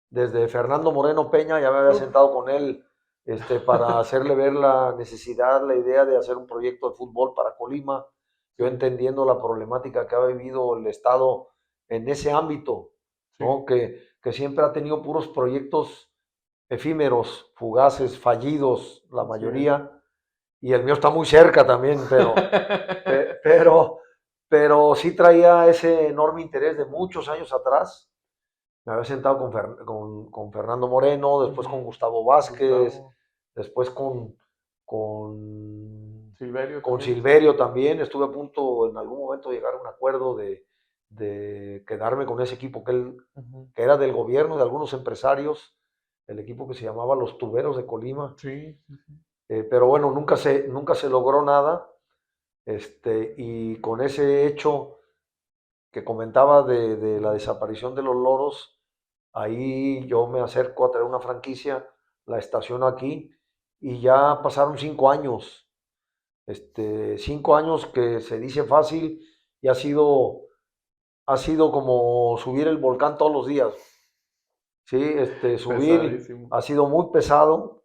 desde Fernando Moreno Peña, ya me había uf, sentado con él para hacerle ver la necesidad, la idea de hacer un proyecto de fútbol para Colima, yo sí, entendiendo la problemática que ha vivido el Estado en ese ámbito, ¿no? sí, Que siempre ha tenido puros proyectos efímeros, fugaces, fallidos, la así es. mayoría, y el mío está muy cerca también, pe- pero, pero sí traía ese enorme interés de muchos años atrás. Me había sentado con Fernando Moreno, después con Ujú. Gustavo Vázquez, Gustavo, después con, Silverio con también estuvo Silverio ahí. también. Estuve a punto en algún momento de llegar a un acuerdo de quedarme con ese equipo Ujú. que era del gobierno, de algunos empresarios, el equipo que se llamaba Los Tuberos de Colima. Sí, sí, sí. Pero bueno, nunca se logró nada. Y con ese hecho que comentaba de la Ujú. desaparición de los loros, ahí yo me acerco a traer una franquicia, la estaciono aquí y ya pasaron 5 años. 5 años que se dice fácil y ha sido como subir el volcán todos los días. Sí, subir Pesadísimo. ha sido muy pesado,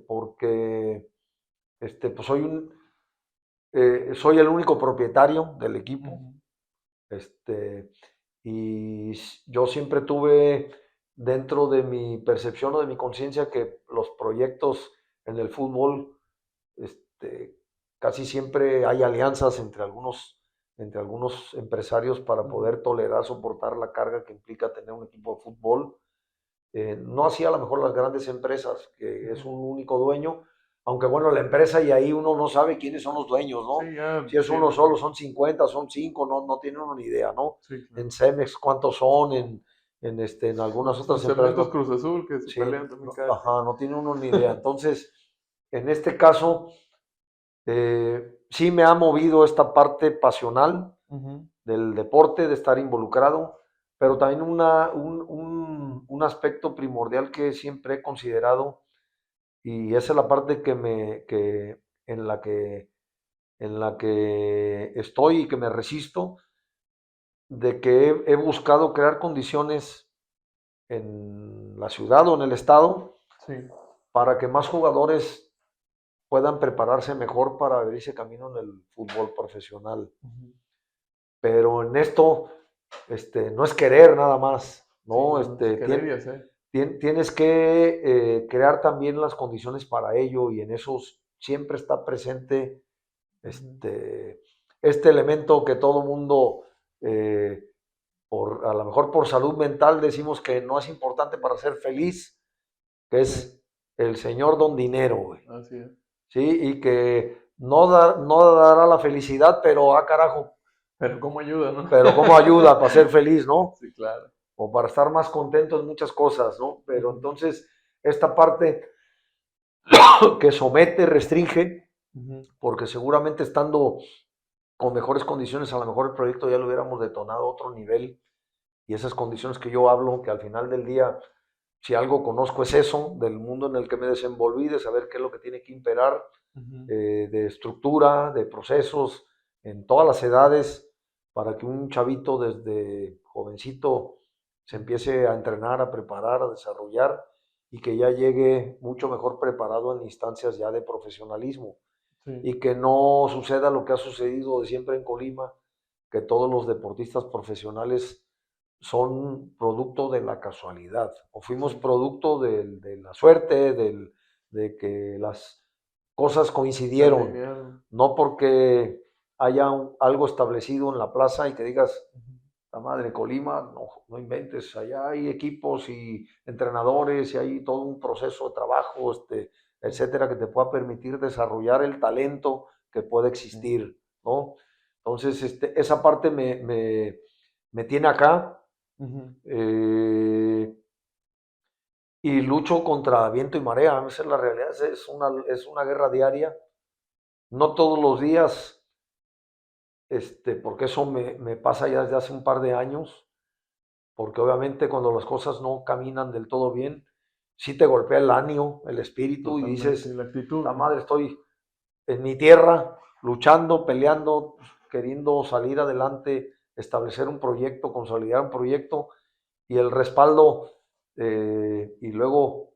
porque pues soy el único propietario del equipo. Ujú. Este, y yo siempre tuve dentro de mi percepción o de mi conciencia que los proyectos en el fútbol, este, casi siempre hay alianzas entre algunos empresarios para Ujú. poder tolerar, soportar la carga que implica tener un equipo de fútbol. No así a lo mejor las grandes empresas, que es Ujú. un único dueño, aunque bueno, la empresa y ahí uno no sabe quiénes son los dueños, ¿no? Sí, ya Si es uno tienen. solo, son 50, son 5, no tiene uno ni idea, ¿no? Sí, En claro. Cemex, ¿cuántos son? En algunas En otras empresas, Cementos no, Cruz Azul, que se sí, pelean también no, cada quien. ajá, no tiene uno ni idea. Entonces, en este caso, sí me ha movido esta parte pasional Ujú. del deporte, de estar involucrado, pero también un aspecto primordial que siempre he considerado, y esa es la parte en la que estoy y que me resisto, de que he buscado crear condiciones en la ciudad o en el estado Sí. para que más jugadores puedan prepararse mejor para abrirse camino en el fútbol profesional. Ujú. Pero en esto, no es querer nada más, Sí, ¿no? no, es querer y hacer. Tienes que crear también las condiciones para ello y en eso siempre está presente Ujú. este, este elemento que todo mundo, a lo mejor por salud mental, decimos que no es importante para ser feliz, que Sí, es el señor don dinero, güey. así es. ¿Sí? Y que no dará la felicidad, pero carajo, Pero cómo ayuda, ¿no? pero cómo ayuda para ser feliz, ¿no? Sí, claro. O para estar más contento en muchas cosas, ¿no? Pero entonces, esta parte que somete, restringe, porque seguramente estando con mejores condiciones, a lo mejor el proyecto ya lo hubiéramos detonado a otro nivel, y esas condiciones que yo hablo, que al final del día, si algo conozco es eso, del mundo en el que me desenvolví, de saber qué es lo que tiene que imperar, de estructura, de procesos, en todas las edades, para que un chavito desde jovencito se empiece a entrenar, a preparar, a desarrollar y que ya llegue mucho mejor preparado en instancias ya de profesionalismo. Sí. Y que no suceda lo que ha sucedido de siempre en Colima, que todos los deportistas profesionales son producto de la casualidad, o fuimos producto de la suerte, de que las cosas coincidieron, no porque haya algo establecido en la plaza y que digas, la madre Colima, no, no inventes, allá hay equipos y entrenadores y hay todo un proceso de trabajo, etcétera, que te pueda permitir desarrollar el talento que puede existir, ¿no? Entonces, esa parte me tiene acá, y lucho contra viento y marea. Esa es la realidad, es una guerra diaria. No todos los días, porque eso me pasa ya desde hace un par de años, porque obviamente cuando las cosas no caminan del todo bien, sí te golpea el ánimo, el espíritu, y dices, la actitud. la madre, estoy en mi tierra, luchando, peleando, queriendo salir adelante, establecer un proyecto, consolidar un proyecto, y el respaldo, y luego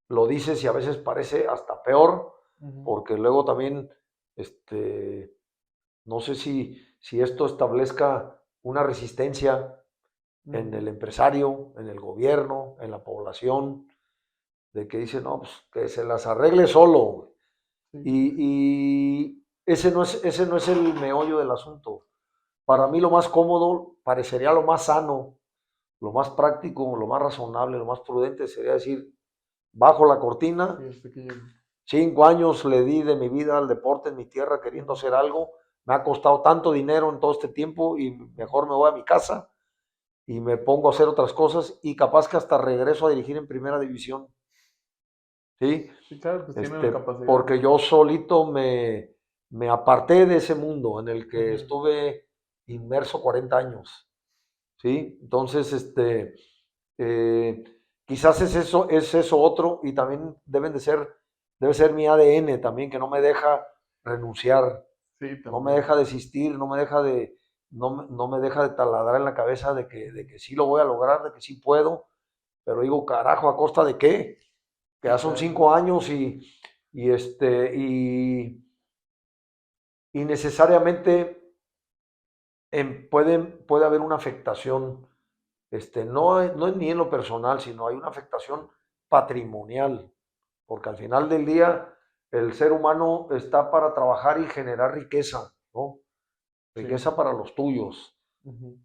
lo dices y a veces parece hasta peor, porque luego también, no sé si esto establezca una resistencia en el empresario, en el gobierno, en la población, de que dice, no, pues que se las arregle solo. Sí. Y ese no es el meollo del asunto. Para mí lo más cómodo, parecería lo más sano, lo más práctico, lo más razonable, lo más prudente sería decir, bajo la cortina, 5 años le di de mi vida al deporte en mi tierra queriendo hacer algo, me ha costado tanto dinero en todo este tiempo y mejor me voy a mi casa y me pongo a hacer otras cosas y capaz que hasta regreso a dirigir en primera división. ¿Sí? Sí, claro, pues tiene la capacidad. Porque yo solito me aparté de ese mundo en el que estuve inmerso 40 años. ¿Sí? Entonces, quizás es eso otro, y también debe ser mi ADN también, que no me deja renunciar, sí, no me deja desistir, no me deja de taladrar en la cabeza de que sí lo voy a lograr, de que sí puedo, pero digo, carajo, ¿a costa de qué? Que ya son 5 años y necesariamente puede haber una afectación, no ni en lo personal, sino hay una afectación patrimonial, porque al final del día el ser humano está para trabajar y generar riqueza, ¿no? Riqueza para los tuyos,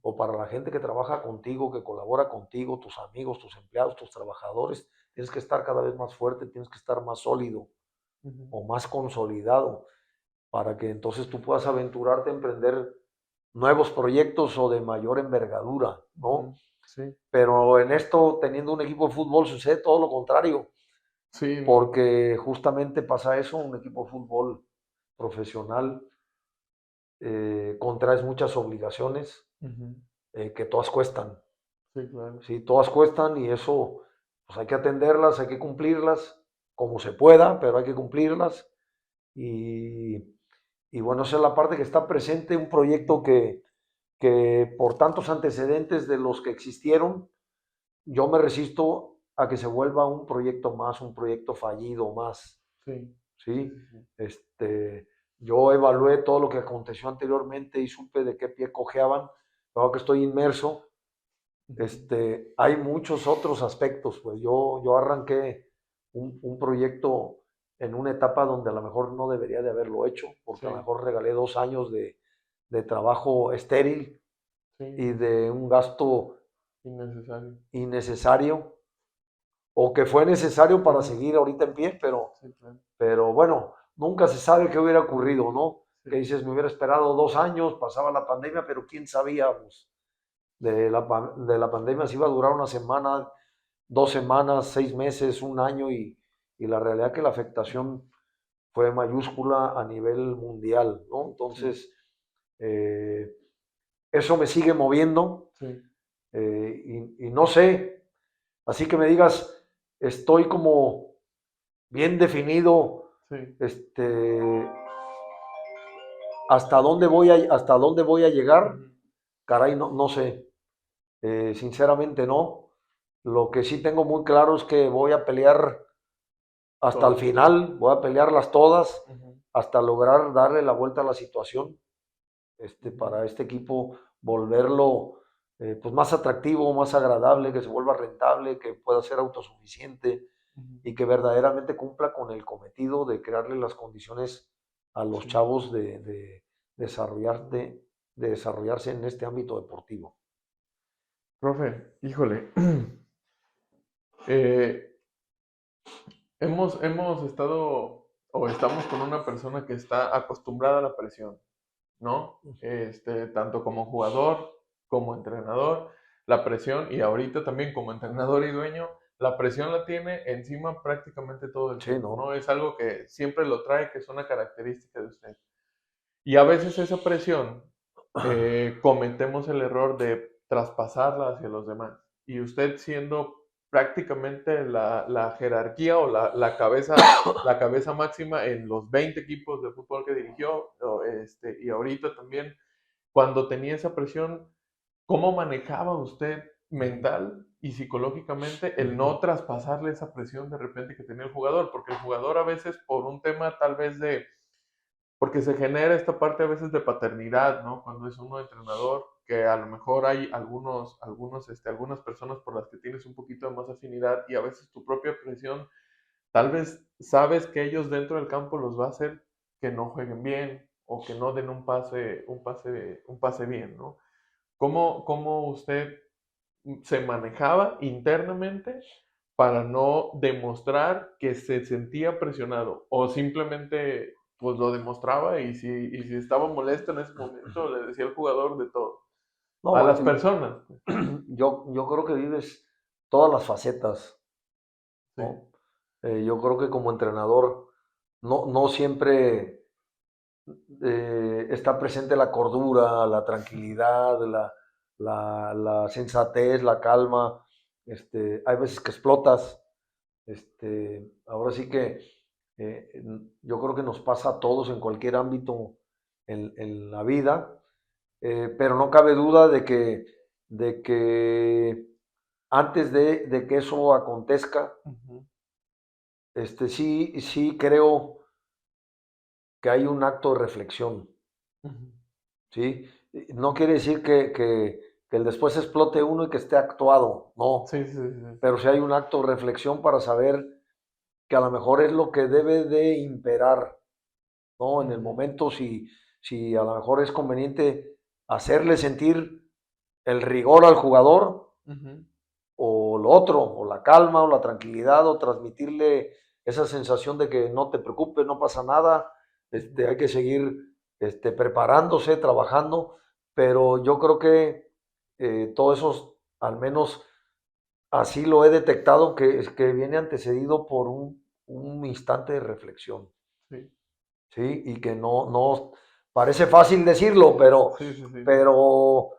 o para la gente que trabaja contigo, que colabora contigo, tus amigos, tus empleados, tus trabajadores. Tienes que estar cada vez más fuerte, tienes que estar más sólido o más consolidado para que entonces tú puedas aventurarte a emprender nuevos proyectos o de mayor envergadura, ¿no? Sí. Pero en esto, teniendo un equipo de fútbol, sucede todo lo contrario. Sí, no. Porque justamente pasa eso, un equipo de fútbol profesional, contraes muchas obligaciones que todas cuestan. Sí, claro. Sí, todas cuestan y eso, pues hay que atenderlas, hay que cumplirlas como se pueda, pero hay que cumplirlas. Y bueno, esa es la parte que está presente, un proyecto que por tantos antecedentes de los que existieron, yo me resisto a que se vuelva un proyecto más, un proyecto fallido más. Sí. ¿Sí? Yo evalué todo lo que aconteció anteriormente y supe de qué pie cojeaban, ahora que estoy inmerso. Hay muchos otros aspectos, pues yo arranqué un proyecto en una etapa donde a lo mejor no debería de haberlo hecho, porque a lo mejor regalé 2 años de trabajo estéril y de un gasto innecesario, o que fue necesario para seguir ahorita en pie, pero bueno, nunca se sabe qué hubiera ocurrido, ¿no? que dices, me hubiera esperado 2 años, pasaba la pandemia, pero quién sabía, pues, de la pandemia si iba a durar una semana, 2 semanas, 6 meses, un año, y la realidad es que la afectación fue mayúscula a nivel mundial, ¿no? Entonces, eh, eso me sigue moviendo, Sí, y no sé, así que me digas, estoy como bien definido, sí. hasta dónde voy a llegar, Ujú. caray, no sé. Sinceramente no. Lo que sí tengo muy claro es que voy a pelear hasta el Todo. final, voy a pelearlas todas Ujú, hasta lograr darle la vuelta a la situación, ujú. para este equipo volverlo, pues más atractivo, más agradable, que se vuelva rentable, que pueda ser autosuficiente Ujú. y que verdaderamente cumpla con el cometido de crearle las condiciones a los Sí. chavos de desarrollarse en este ámbito deportivo. Profe, híjole, eh, hemos estado o estamos con una persona que está acostumbrada a la presión, ¿no? Tanto como jugador, como entrenador, la presión, y ahorita también como entrenador y dueño, la presión la tiene encima prácticamente todo el Sí, tiempo, ¿no? ¿no? Es algo que siempre lo trae, que es una característica de usted. Y a veces esa presión cometemos el error de traspasarla hacia los demás. Y usted siendo prácticamente la jerarquía o la cabeza máxima en los 20 equipos de fútbol que dirigió, y ahorita también, cuando tenía esa presión, ¿cómo manejaba usted mental y psicológicamente el no traspasarle esa presión de repente que tenía el jugador? Porque el jugador a veces por un tema tal vez de porque se genera esta parte a veces de paternidad, ¿no? Cuando es uno entrenador, que a lo mejor hay algunas personas por las que tienes un poquito de más afinidad y a veces tu propia presión, tal vez sabes que ellos dentro del campo los va a hacer que no jueguen bien o que no den un pase bien, ¿no? ¿Cómo usted se manejaba internamente para no demostrar que se sentía presionado o simplemente pues lo demostraba y si estaba molesto en ese momento le decía al jugador de todo, a No, las personas, pues. yo creo que vives todas las facetas, Sí. ¿no? Yo creo que como entrenador no siempre está presente la cordura, la tranquilidad, la sensatez, la calma. Hay veces que explotas. Ahora sí que yo creo que nos pasa a todos en cualquier ámbito en la vida, pero no cabe duda de que antes de que eso acontezca, Ujú, sí creo que hay un acto de reflexión, ujú. ¿sí? No quiere decir que el después explote uno y que esté actuado, no, Sí, sí, sí. pero sí hay un acto de reflexión para saber que a lo mejor es lo que debe de imperar, ¿no? En el Ujú, momento, si a lo mejor es conveniente hacerle sentir el rigor al jugador, ujú, o lo otro, o la calma, o la tranquilidad, o transmitirle esa sensación de que no te preocupes, no pasa nada, ujú. hay que seguir preparándose, trabajando, pero yo creo que todo eso, al menos así lo he detectado, que viene antecedido por un instante de reflexión, Sí, ¿sí? Y que no parece fácil decirlo, sí, sí, sí, sí. pero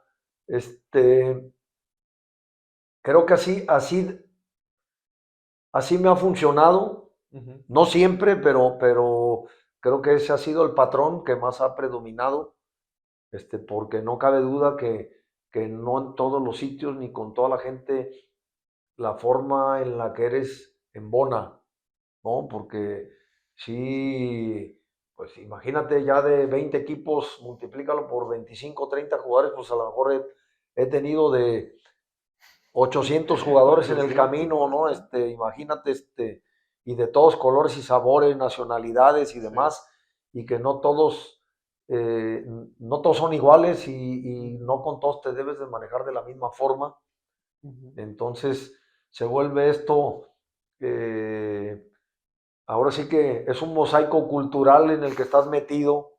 este, creo que así me ha funcionado. Ujú, No siempre, pero creo que ese ha sido el patrón que más ha predominado, porque no cabe duda que no en todos los sitios ni con toda la gente la forma en la que eres embona, ¿no? Porque sí, pues imagínate ya de 20 equipos, multiplícalo por 25 30 jugadores, pues a lo mejor he tenido de 800 jugadores en el 800. camino, ¿no? Imagínate, y de todos colores y sabores, nacionalidades y Sí. demás, y que eh, no todos son iguales y Ujú, no con todos te debes de manejar de la misma forma. ujú. Entonces se vuelve esto, eh, ahora sí que es un mosaico cultural en el que estás metido,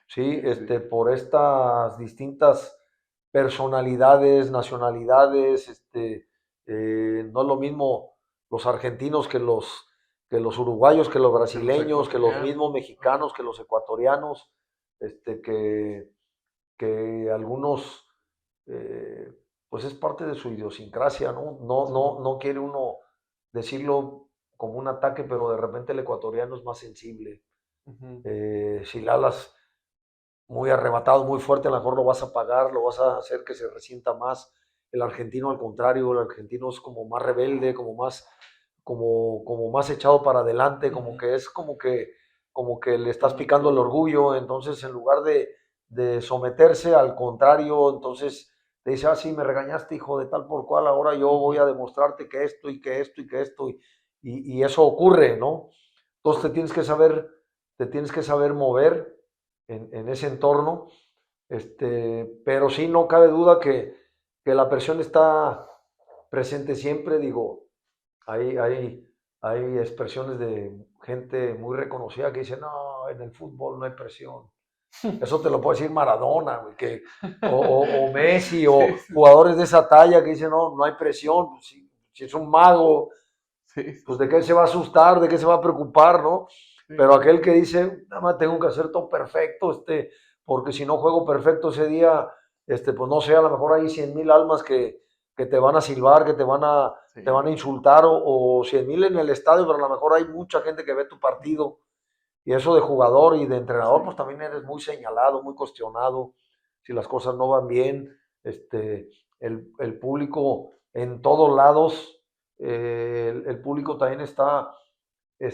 ¿sí? Sí. Por estas distintas personalidades, nacionalidades, no es lo mismo los argentinos que los uruguayos, que los Que los brasileños, que los ecuatorianos. mismos Ajá. mexicanos, que los ecuatorianos, este, que, que algunos, eh, pues es parte de su idiosincrasia, ¿no? Sí. No quiere uno decirlo como un ataque, pero de repente el ecuatoriano es más sensible. Ujú. Si Lalas muy arrebatado, muy fuerte, a lo mejor lo vas a pagar, lo vas a hacer que se resienta más. El argentino, al contrario, el argentino es como más rebelde, como más echado para adelante, como Ujú. que es como que le estás picando el orgullo, entonces en lugar de someterse, al contrario, entonces te dice, ah, sí, me regañaste, hijo de tal por cual, ahora yo voy a Ujú. demostrarte que esto y que esto y que esto, y eso ocurre, ¿no? Entonces Sí. te tienes que saber mover en ese entorno, pero sí, no cabe duda que la presión está presente siempre, digo, hay, hay, hay expresiones de gente muy reconocida que dice, no, en el fútbol no hay presión. Eso te lo puede decir Maradona, güey, o Messi, Sí, o sí, jugadores de esa talla que dicen, no, no hay presión, pues, si es un mago, sí, sí, pues de sí, qué se va a asustar, de qué se va a preocupar, ¿no? sí, Pero aquel que dice, nada más tengo que hacer todo perfecto, porque si no juego perfecto ese día, pues no sé, a lo mejor hay 100,000 almas que te van a silbar, que te sí, van a insultar, o 100,000 en el estadio, pero a lo mejor hay mucha gente que ve tu partido, y eso de jugador y de entrenador, sí, pues también eres muy señalado, muy cuestionado, si las cosas no van bien, el público en todos lados, el público también está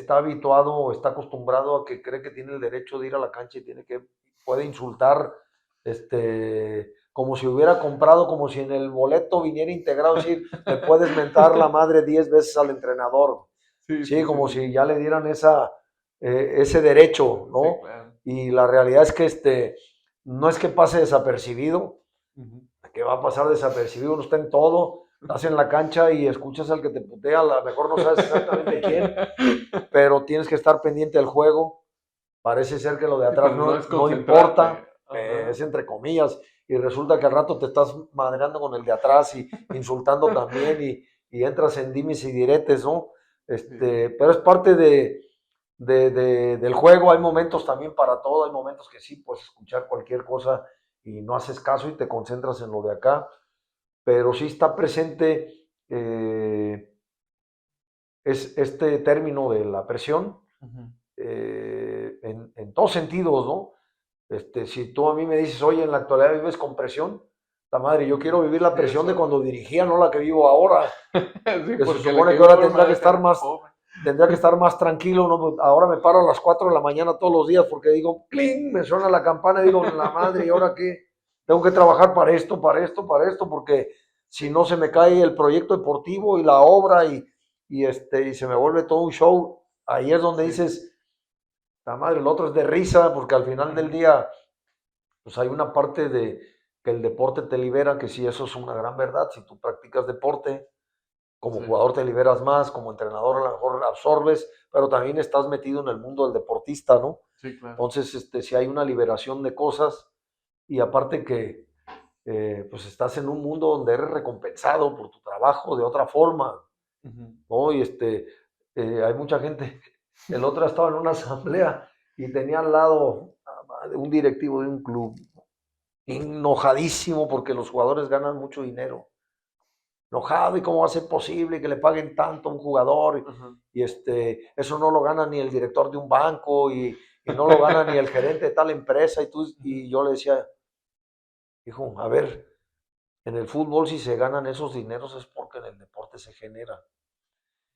habituado o está acostumbrado a que cree que tiene el derecho de ir a la cancha y puede insultar, como si hubiera comprado, como si en el boleto viniera integrado, es decir, le puedes mentar la madre 10 veces al entrenador, sí, sí, sí, sí, como sí, si ya le dieran ese derecho, sí, ¿no? claro. Y la realidad es que no es que pase desapercibido, Ujú. que va a pasar desapercibido, uno está en todo, estás en la cancha y escuchas al que te putea, a lo mejor no sabes exactamente quién, pero tienes que estar pendiente del juego. Parece ser que lo de Sí, atrás pero no no importa, desconcentrarte. Ajá. es entre comillas, y resulta que al rato te estás madreando con el de atrás y insultando también y entras en dimes y diretes, ¿no? Sí, Pero es parte del juego, hay momentos también para todo, hay momentos que sí puedes escuchar cualquier cosa y no haces caso y te concentras en lo de acá, pero sí está presente es este término de la presión ujú. en todos sentidos, ¿no? Si tú a mí me dices, oye, en la actualidad vives con presión, la madre, yo quiero vivir la Sí, presión de eso. cuando dirigía, no la que vivo ahora, Sí, que se porque la supone que que vivo ahora ahora me va a dejar pobre. tendría que estar más tranquilo, ¿no? Pues ahora me paro a las 4 de la mañana todos los días porque digo, ¡cling! Me suena la campana y digo, la madre, ¿y ahora qué? Tengo que trabajar para esto, para esto, para esto, porque si Sí, no se me cae el proyecto deportivo y la obra y se me vuelve todo un show. Ahí es donde sí. dices, la madre, el otro es de risa, porque al final del Ujú. día, pues hay una parte de que el deporte te libera, que sí, eso es una gran verdad. Si tú practicas deporte, como Sí, jugador te liberas más, como entrenador a lo mejor absorbes, pero también estás metido en el mundo del deportista, ¿no? sí, claro. Entonces, si hay una liberación de cosas y aparte que pues estás en un mundo donde eres recompensado por tu trabajo de otra forma, Ujú. ¿no? Hay mucha gente, el otro estaba en una asamblea y tenía al lado a un directivo de un club enojadísimo porque los jugadores ganan mucho dinero, enojado y cómo va a ser posible que le paguen tanto a un jugador Ajá. eso no lo gana ni el director de un banco y no lo gana ni el gerente de tal empresa Ujú. y yo le decía, hijo, a ver, en el fútbol si se ganan esos dineros es porque en el deporte se genera.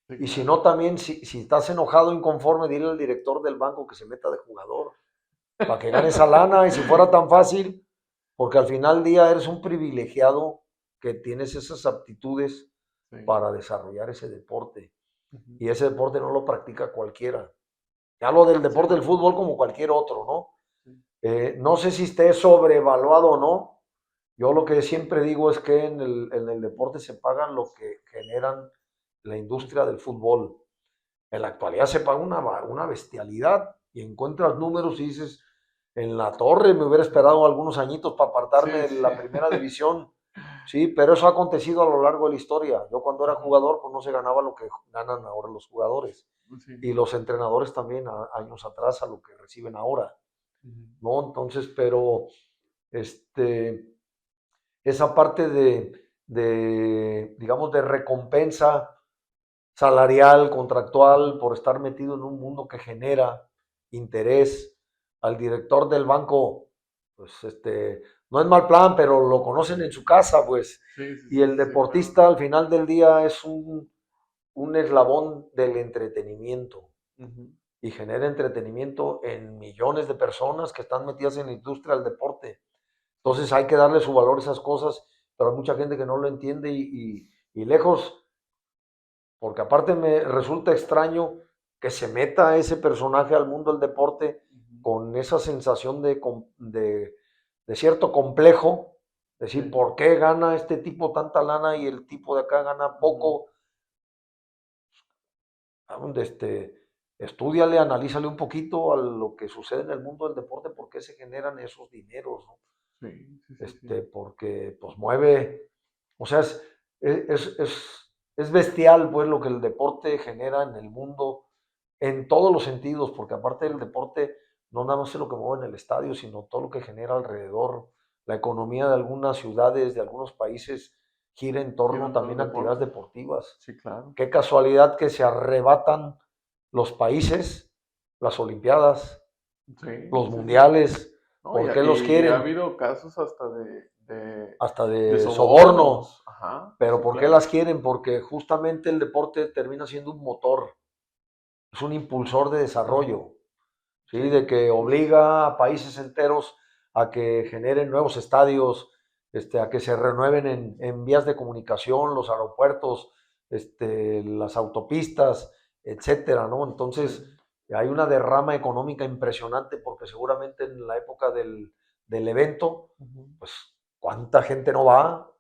Sí, Y si claro. no, también, si estás enojado, inconforme, dile al director del banco que se meta de jugador, para que gane esa lana. Y si fuera tan fácil, porque al final del día eres un privilegiado que tienes esas aptitudes Sí. para desarrollar ese deporte. Ujú. Y ese deporte no lo practica cualquiera. Ya lo del Sí, deporte del no. fútbol como cualquier otro, ¿no? Sí. No sé si esté sobrevaluado o no. Yo lo que siempre digo es que en el deporte se pagan lo que generan la industria del fútbol. En la actualidad se paga una bestialidad y encuentras números y dices, en la torre, me hubiera esperado algunos añitos para apartarme de Sí, la primera división. Sí, pero eso ha acontecido a lo largo de la historia. Yo cuando era jugador, pues no se ganaba lo que ganan ahora los jugadores. sí. Y los entrenadores también años atrás a lo que reciben ahora, Ujú. ¿no? Entonces, pero este, esa parte digamos, de recompensa salarial, contractual, por estar metido en un mundo que genera interés. Al director del banco, pues no es mal plan, pero lo conocen en su casa, pues. Sí, sí, Y sí, el sí, claro. deportista al final del día es un eslabón del entretenimiento Ujú. y genera entretenimiento en millones de personas que están metidas en la industria del deporte. Sí, Entonces hay que darle su valor a esas cosas, pero hay mucha gente que no lo entiende y lejos, porque aparte me resulta extraño que se meta ese personaje al mundo del deporte ujú, con esa sensación de cierto complejo, decir, sí, ¿por qué gana este tipo tanta lana y el tipo de acá gana ujú, poco? Estúdiale, analízale un poquito a lo que sucede en el mundo del deporte, por qué se generan esos dineros, ¿no? sí, sí, sí, sí. Porque pues mueve, o sea, es bestial pues lo que el deporte genera en el mundo en todos los sentidos, porque aparte del deporte no nada más es lo que mueve en el estadio, sino todo lo que genera alrededor. La economía de algunas ciudades, de algunos países, gira en torno Giran los también a actividades deportes. deportivas. Sí, claro. Qué casualidad que se arrebatan los países, las Olimpiadas, Sí, los sí, sí. mundiales, No, ¿por qué los y ha quieren? habido casos hasta Hasta de de soborno. sobornos. Ajá, Pero sí, ¿por qué claro. las quieren? Porque justamente el deporte termina siendo un motor, es un impulsor de Ujú, desarrollo, ¿sí? sí, De que sí, sí, sí. obliga a países enteros a que generen nuevos estadios, a que se renueven en vías de comunicación, los aeropuertos, las autopistas, etcétera, ¿no? Sí, Entonces, hay una derrama económica impresionante porque seguramente en la época del evento, ujú. pues, ¿cuánta gente no va?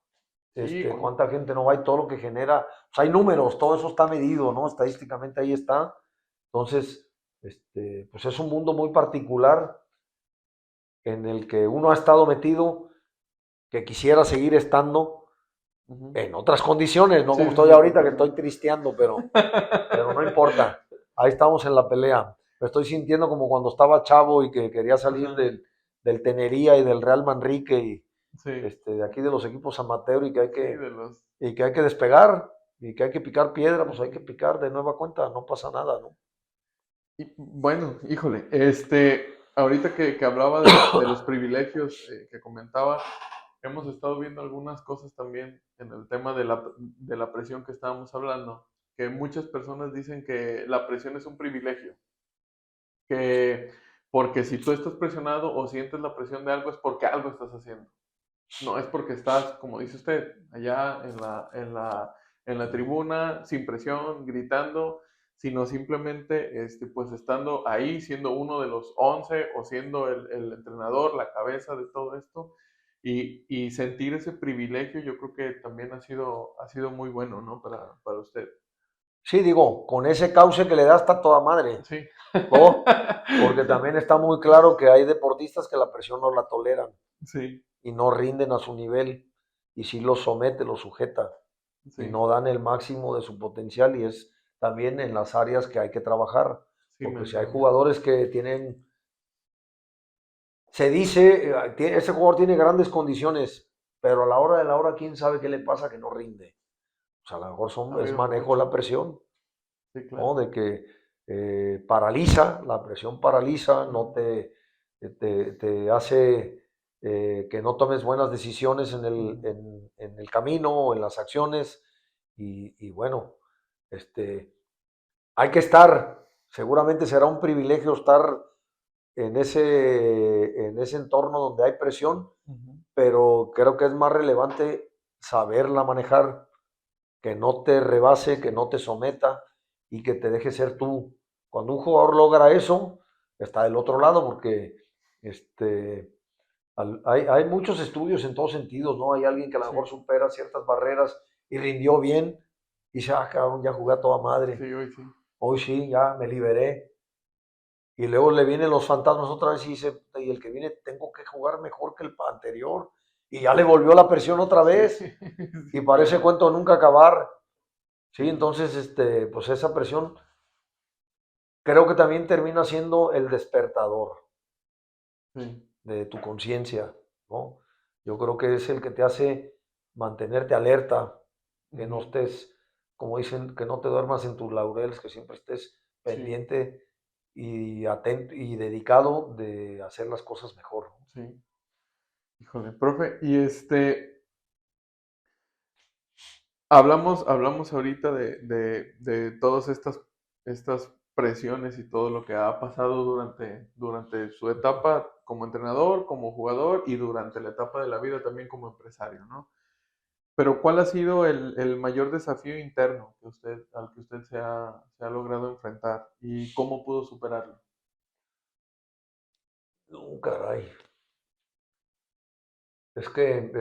Sí, Cuánta gente no va y todo lo que genera. Pues hay números, todo eso está medido, ¿no? Estadísticamente ahí está. Entonces, pues es un mundo muy particular en el que uno ha estado metido, que quisiera seguir estando ujú. en otras condiciones, no Sí, como sí, estoy sí, ahorita, que estoy totalmente. tristeando, pero no importa. Ahí estamos en la pelea. Me estoy sintiendo como cuando estaba chavo y que quería salir Ajá, del Tenería y del Real Manrique y sí, de aquí de los equipos amateur y que hay sí, que de los... y que hay que despegar y que hay que picar piedra, pues hay que picar de nueva cuenta, no pasa nada, ¿no? Y, bueno, híjole, ahorita que hablaba de los privilegios que comentaba, hemos estado viendo algunas cosas también en el tema de la presión que estábamos hablando, que muchas personas dicen que la presión es un privilegio, que porque si tú estás presionado o sientes la presión de algo es porque algo estás haciendo. No es porque estás, como dice usted, allá en la tribuna, sin presión, gritando, sino simplemente pues estando ahí, siendo uno de los 11 o siendo el entrenador, la cabeza de todo esto, y sentir ese privilegio, yo creo que también ha sido muy bueno, ¿no? Para usted. Sí, digo, con ese cauce que le da está toda madre, Sí. ¿no? Porque también está muy claro que hay deportistas que la presión no la toleran Sí, y no rinden a su nivel y sí los somete, los sujeta y sí, no dan el máximo de su potencial y es también en las áreas que hay que trabajar, sí, porque si hay mentalmente. jugadores que tienen, se dice, ese jugador tiene grandes condiciones, pero a la hora de la hora, quién sabe qué le pasa que no rinde. O sea, a lo mejor Ha es habido manejo de la mucho. presión, Sí, ¿no? claro. De que paraliza, la presión paraliza, no Ujú, te hace que no tomes buenas decisiones ujú. en el camino o en las acciones. Y bueno, hay que estar, seguramente será un privilegio estar en ese entorno donde hay presión, Ujú. pero creo que es más relevante saberla manejar, que no te rebase, que no te someta y que te deje ser tú. Cuando un jugador logra eso, está del otro lado porque este, hay muchos estudios en todos sentidos, ¿no? Hay alguien que a lo mejor Sí, supera ciertas barreras y rindió bien y dice, ah, cabrón, ya jugué a toda madre. sí, hoy sí. Hoy sí, ya me liberé. Y luego le vienen los fantasmas otra vez y dice, y el que viene tengo que jugar mejor que el anterior. Y ya le volvió la presión otra vez. Sí, Y sí, parece claro. cuento nunca acabar. Sí, entonces, pues esa presión creo que también termina siendo el despertador Sí. de tu conciencia, ¿no? Yo creo que es el que te hace mantenerte alerta, que no Ujú. estés, como dicen, que no te duermas en tus laureles, que siempre estés Sí, pendiente y atento y dedicado de hacer las cosas mejor, ¿no? sí. Híjole, profe, y hablamos ahorita de todas estas presiones y todo lo que ha pasado durante su etapa como entrenador, como jugador y durante la etapa de la vida también como empresario, ¿no? Pero ¿cuál ha sido el mayor desafío interno al que usted se ha logrado enfrentar y cómo pudo superarlo? No, caray. Es que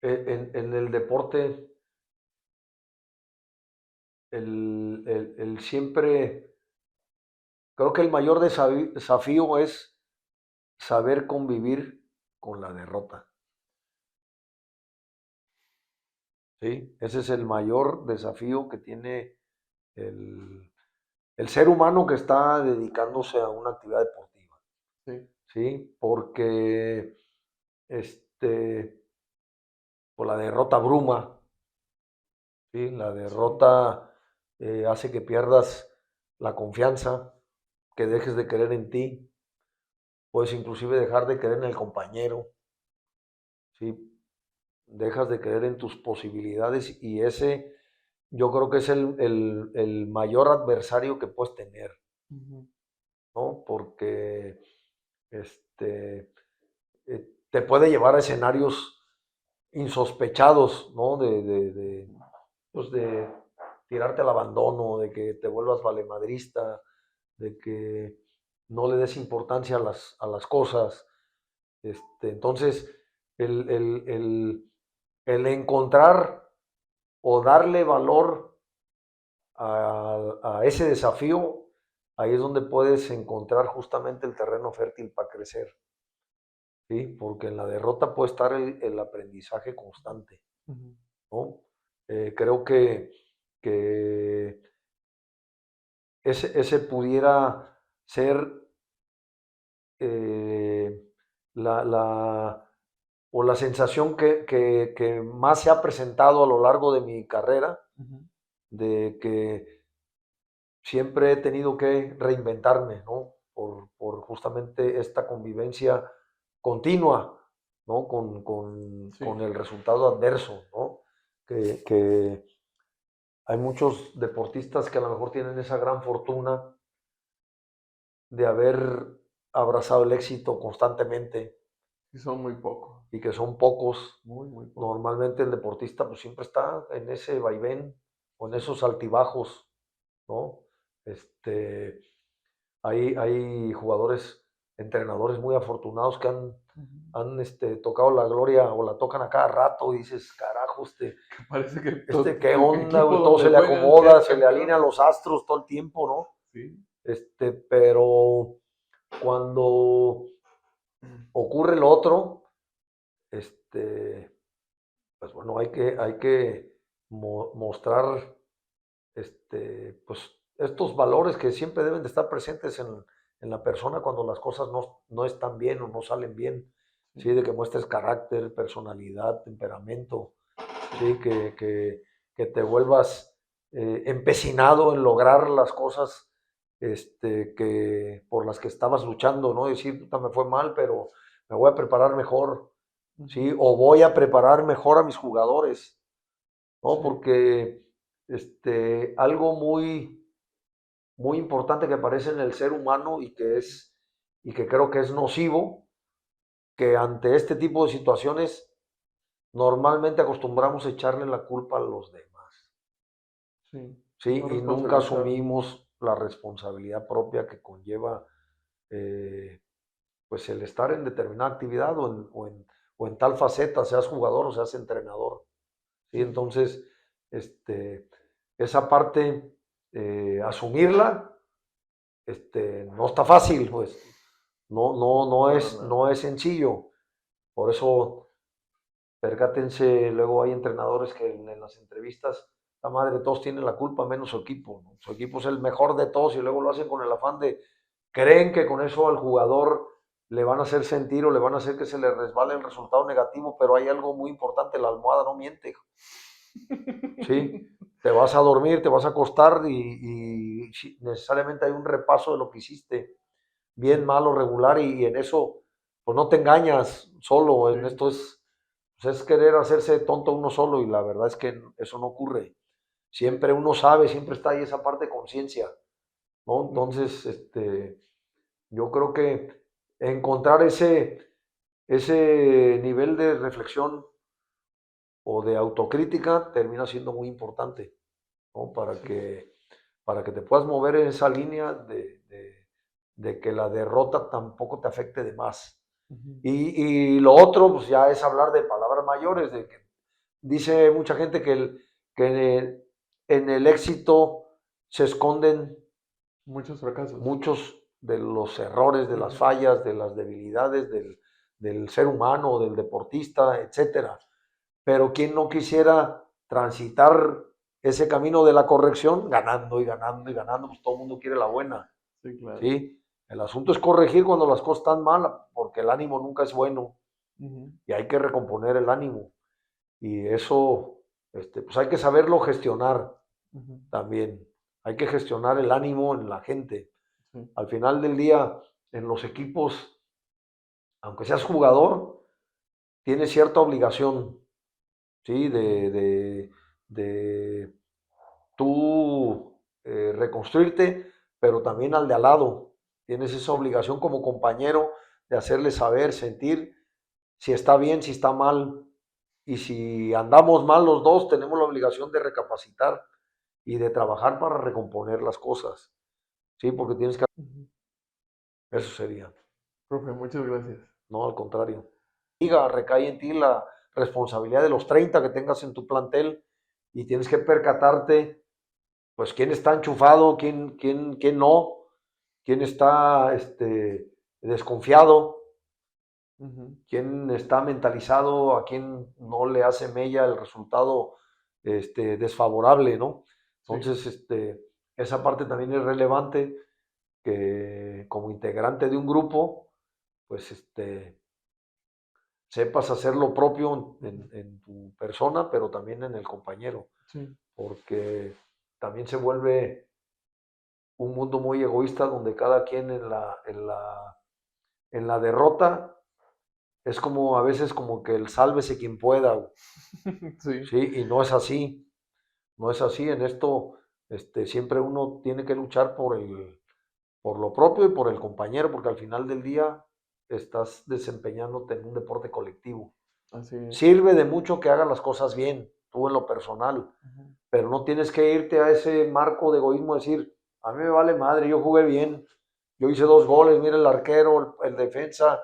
en el deporte, el siempre, creo que el mayor desafío es saber convivir con la derrota. ¿Sí? Ese es el mayor desafío que tiene el, el ser humano que está dedicándose a una actividad deportiva. Sí, ¿Sí? Porque este, por la derrota bruma, ¿sí? La sí, derrota hace que pierdas la confianza, que dejes de creer en ti, puedes inclusive dejar de creer en el compañero, ¿sí? Dejas de creer en tus posibilidades y ese yo creo que es el mayor adversario que puedes tener, ujú, ¿no? Porque te puede llevar a escenarios insospechados, ¿no? Pues de tirarte al abandono, de que te vuelvas valemadrista, de que no le des importancia a las cosas. Entonces, el, el, el, el encontrar o darle valor a ese desafío, ahí es donde puedes encontrar justamente el terreno fértil para crecer, ¿sí? Porque en la derrota puede estar el aprendizaje constante, ujú. ¿no? Creo que ese pudiera ser eh, la o la sensación que más se ha presentado a lo largo de mi carrera, Ujú. de que siempre he tenido que reinventarme, ¿no? Por justamente esta convivencia continua, ¿no? Con Sí, el resultado adverso, ¿no? Que hay muchos deportistas que a lo mejor tienen esa gran fortuna de haber abrazado el éxito constantemente sí son muy pocos, y que son pocos. muy, muy pocos. Normalmente el deportista pues siempre está en ese vaivén o en esos altibajos, ¿no? Este, hay jugadores, entrenadores muy afortunados que Ujú. han tocado la gloria o la tocan a cada rato y dices, carajo, Que parece que ¿qué el onda, equipo güey? Todo se donde le juegan acomoda, queda se le alinean campeón. los astros todo el tiempo, ¿no? Sí, Pero cuando ocurre lo otro, este, pues bueno, hay que mostrar pues estos valores que siempre deben de estar presentes en la persona cuando las cosas no están bien o no salen bien, ¿sí? sí, De que muestres carácter, personalidad, temperamento, ¿sí? Que te vuelvas empecinado en lograr las cosas por las que estabas luchando, ¿no? Decir, puta, me fue mal, pero me voy a preparar mejor, ¿sí? ujú, O voy a preparar mejor a mis jugadores, ¿no? sí, Porque algo muy, muy importante que aparece en el ser humano y que creo que es nocivo, que ante este tipo de situaciones normalmente acostumbramos a echarle la culpa a los demás, sí, ¿sí? no Y nunca responsabilizarnos. asumimos la responsabilidad propia que conlleva eh, pues el estar en determinada actividad o en tal faceta, seas jugador o seas entrenador, ¿sí? Sí, Entonces, esa parte asumirla, no está fácil, pues. No. No es sencillo. Por eso, percátense, luego hay entrenadores que en las entrevistas, la madre, todos tienen la culpa, menos su equipo, ¿no? Su equipo es el mejor de todos y luego lo hacen con el afán de, creen que con eso al jugador le van a hacer sentir o le van a hacer que se le resbale el resultado negativo, pero hay algo muy importante, la almohada no miente, ¿sí? Te vas a dormir, te vas a acostar y sí, necesariamente hay un repaso de lo que hiciste, bien, malo, regular, y en eso, pues no te engañas solo, en esto pues es querer hacerse tonto uno solo y la verdad es que eso no ocurre. Siempre uno sabe, siempre está ahí esa parte de conciencia, ¿no? Entonces, yo creo que encontrar ese nivel de reflexión o de autocrítica termina siendo muy importante, ¿no? Para que te puedas mover en esa línea de que la derrota tampoco te afecte de más. Y lo otro, pues ya es hablar de palabras mayores, de que dice mucha gente que en el éxito se esconden Muchos fracasos. muchos de los errores, de las fallas, de las debilidades del ser humano, del deportista, etcétera. Pero ¿quién no quisiera transitar ese camino de la corrección ganando y ganando y ganando? Pues todo el mundo quiere la buena, Sí, claro. ¿sí? El asunto es corregir cuando las cosas están mal, porque el ánimo nunca es bueno y hay que recomponer el ánimo. Y eso, pues hay que saberlo gestionar también. Hay que gestionar el ánimo en la gente. Sí. Al final del día, en los equipos, aunque seas jugador, tienes cierta obligación, ¿sí? De tú reconstruirte, pero también al de al lado. Tienes esa obligación como compañero de hacerle saber, sentir si está bien, si está mal. Y si andamos mal los dos, tenemos la obligación de recapacitar y de trabajar para recomponer las cosas. Sí, porque tienes que... Eso sería. Profe, muchas gracias. No, al contrario. Diga, recae en ti la responsabilidad de los 30 que tengas en tu plantel y tienes que percatarte, pues, quién está enchufado, quién no, quién está desconfiado, quién está mentalizado, a quién no le hace mella el resultado desfavorable, ¿no? Entonces, esa parte también es relevante, que como integrante de un grupo, pues, sepas hacer lo propio en tu persona, pero también en el compañero, Sí. porque también se vuelve un mundo muy egoísta donde cada quien en la derrota es como a veces como que el sálvese quien pueda, Sí. ¿sí? Y no es así, no es así. En esto siempre uno tiene que luchar por lo propio y por el compañero, porque al final del día estás desempeñándote en un deporte colectivo. Así es. Sirve de mucho que hagas las cosas bien, tú en lo personal, pero no tienes que irte a ese marco de egoísmo, decir, a mí me vale madre, yo jugué bien, yo hice 2 goles, mira el arquero, el defensa,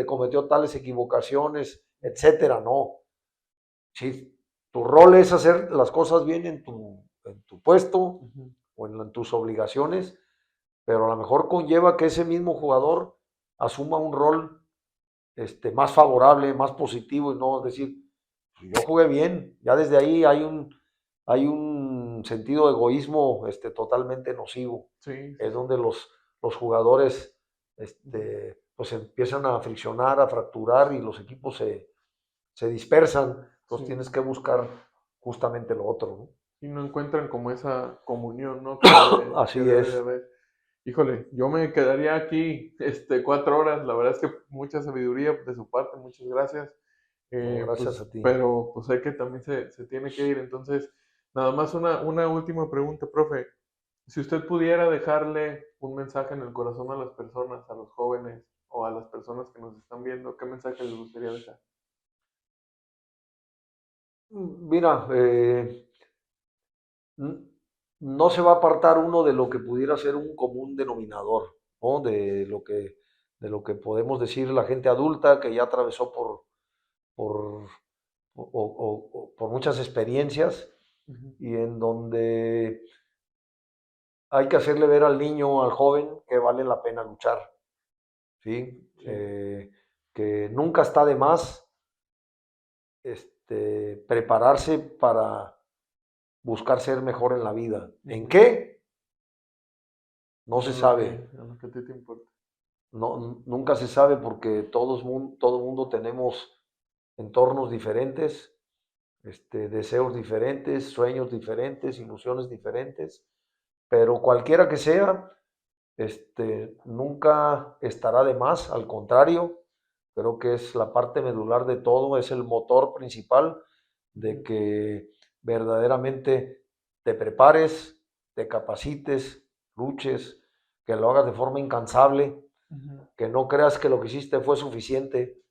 cometió tales equivocaciones, etcétera. No, sí, tu rol es hacer las cosas bien en tu puesto o en tus obligaciones, pero a lo mejor conlleva que ese mismo jugador asuma un rol más favorable, más positivo y no decir, pues yo jugué bien. Ya desde ahí hay un sentido de egoísmo totalmente nocivo. Sí. Es donde los jugadores pues empiezan a friccionar, a fracturar y los equipos se dispersan. Entonces tienes que buscar justamente lo otro, ¿no? Y no encuentran como esa comunión, ¿no? Así Que debe de es. haber. Híjole, yo me quedaría aquí 4 horas. La verdad es que mucha sabiduría de su parte, muchas gracias. No, gracias Pues, a ti. pero pues sé que también se tiene que ir. Entonces, nada más una última pregunta, profe. Si usted pudiera dejarle un mensaje en el corazón a las personas, a los jóvenes o a las personas que nos están viendo, ¿qué mensaje les gustaría dejar? Mira, no se va a apartar uno de lo que pudiera ser un común denominador, ¿no? De lo que podemos decir la gente adulta que ya atravesó por, por muchas experiencias y en donde hay que hacerle ver al niño, al joven, que vale la pena luchar, ¿sí? Sí. Que nunca está de más prepararse para buscar ser mejor en la vida. ¿En qué? No se En lo que, sabe. en lo que a ti te importa. No, nunca se sabe porque todo mundo tenemos entornos diferentes, deseos diferentes, sueños diferentes, ilusiones diferentes, pero cualquiera que sea, nunca estará de más, al contrario, creo que es la parte medular de todo, es el motor principal de que verdaderamente te prepares, te capacites, luches, que lo hagas de forma incansable, que no creas que lo que hiciste fue suficiente,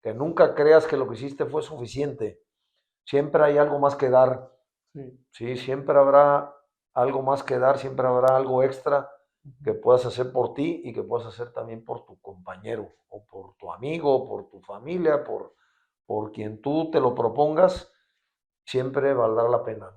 que nunca creas que lo que hiciste fue suficiente. Siempre hay algo más que dar, Sí. ¿sí? Siempre habrá algo más que dar, siempre habrá algo extra que puedas hacer por ti y que puedas hacer también por tu compañero o por tu amigo, por tu familia, por quien tú te lo propongas, siempre valdrá la pena.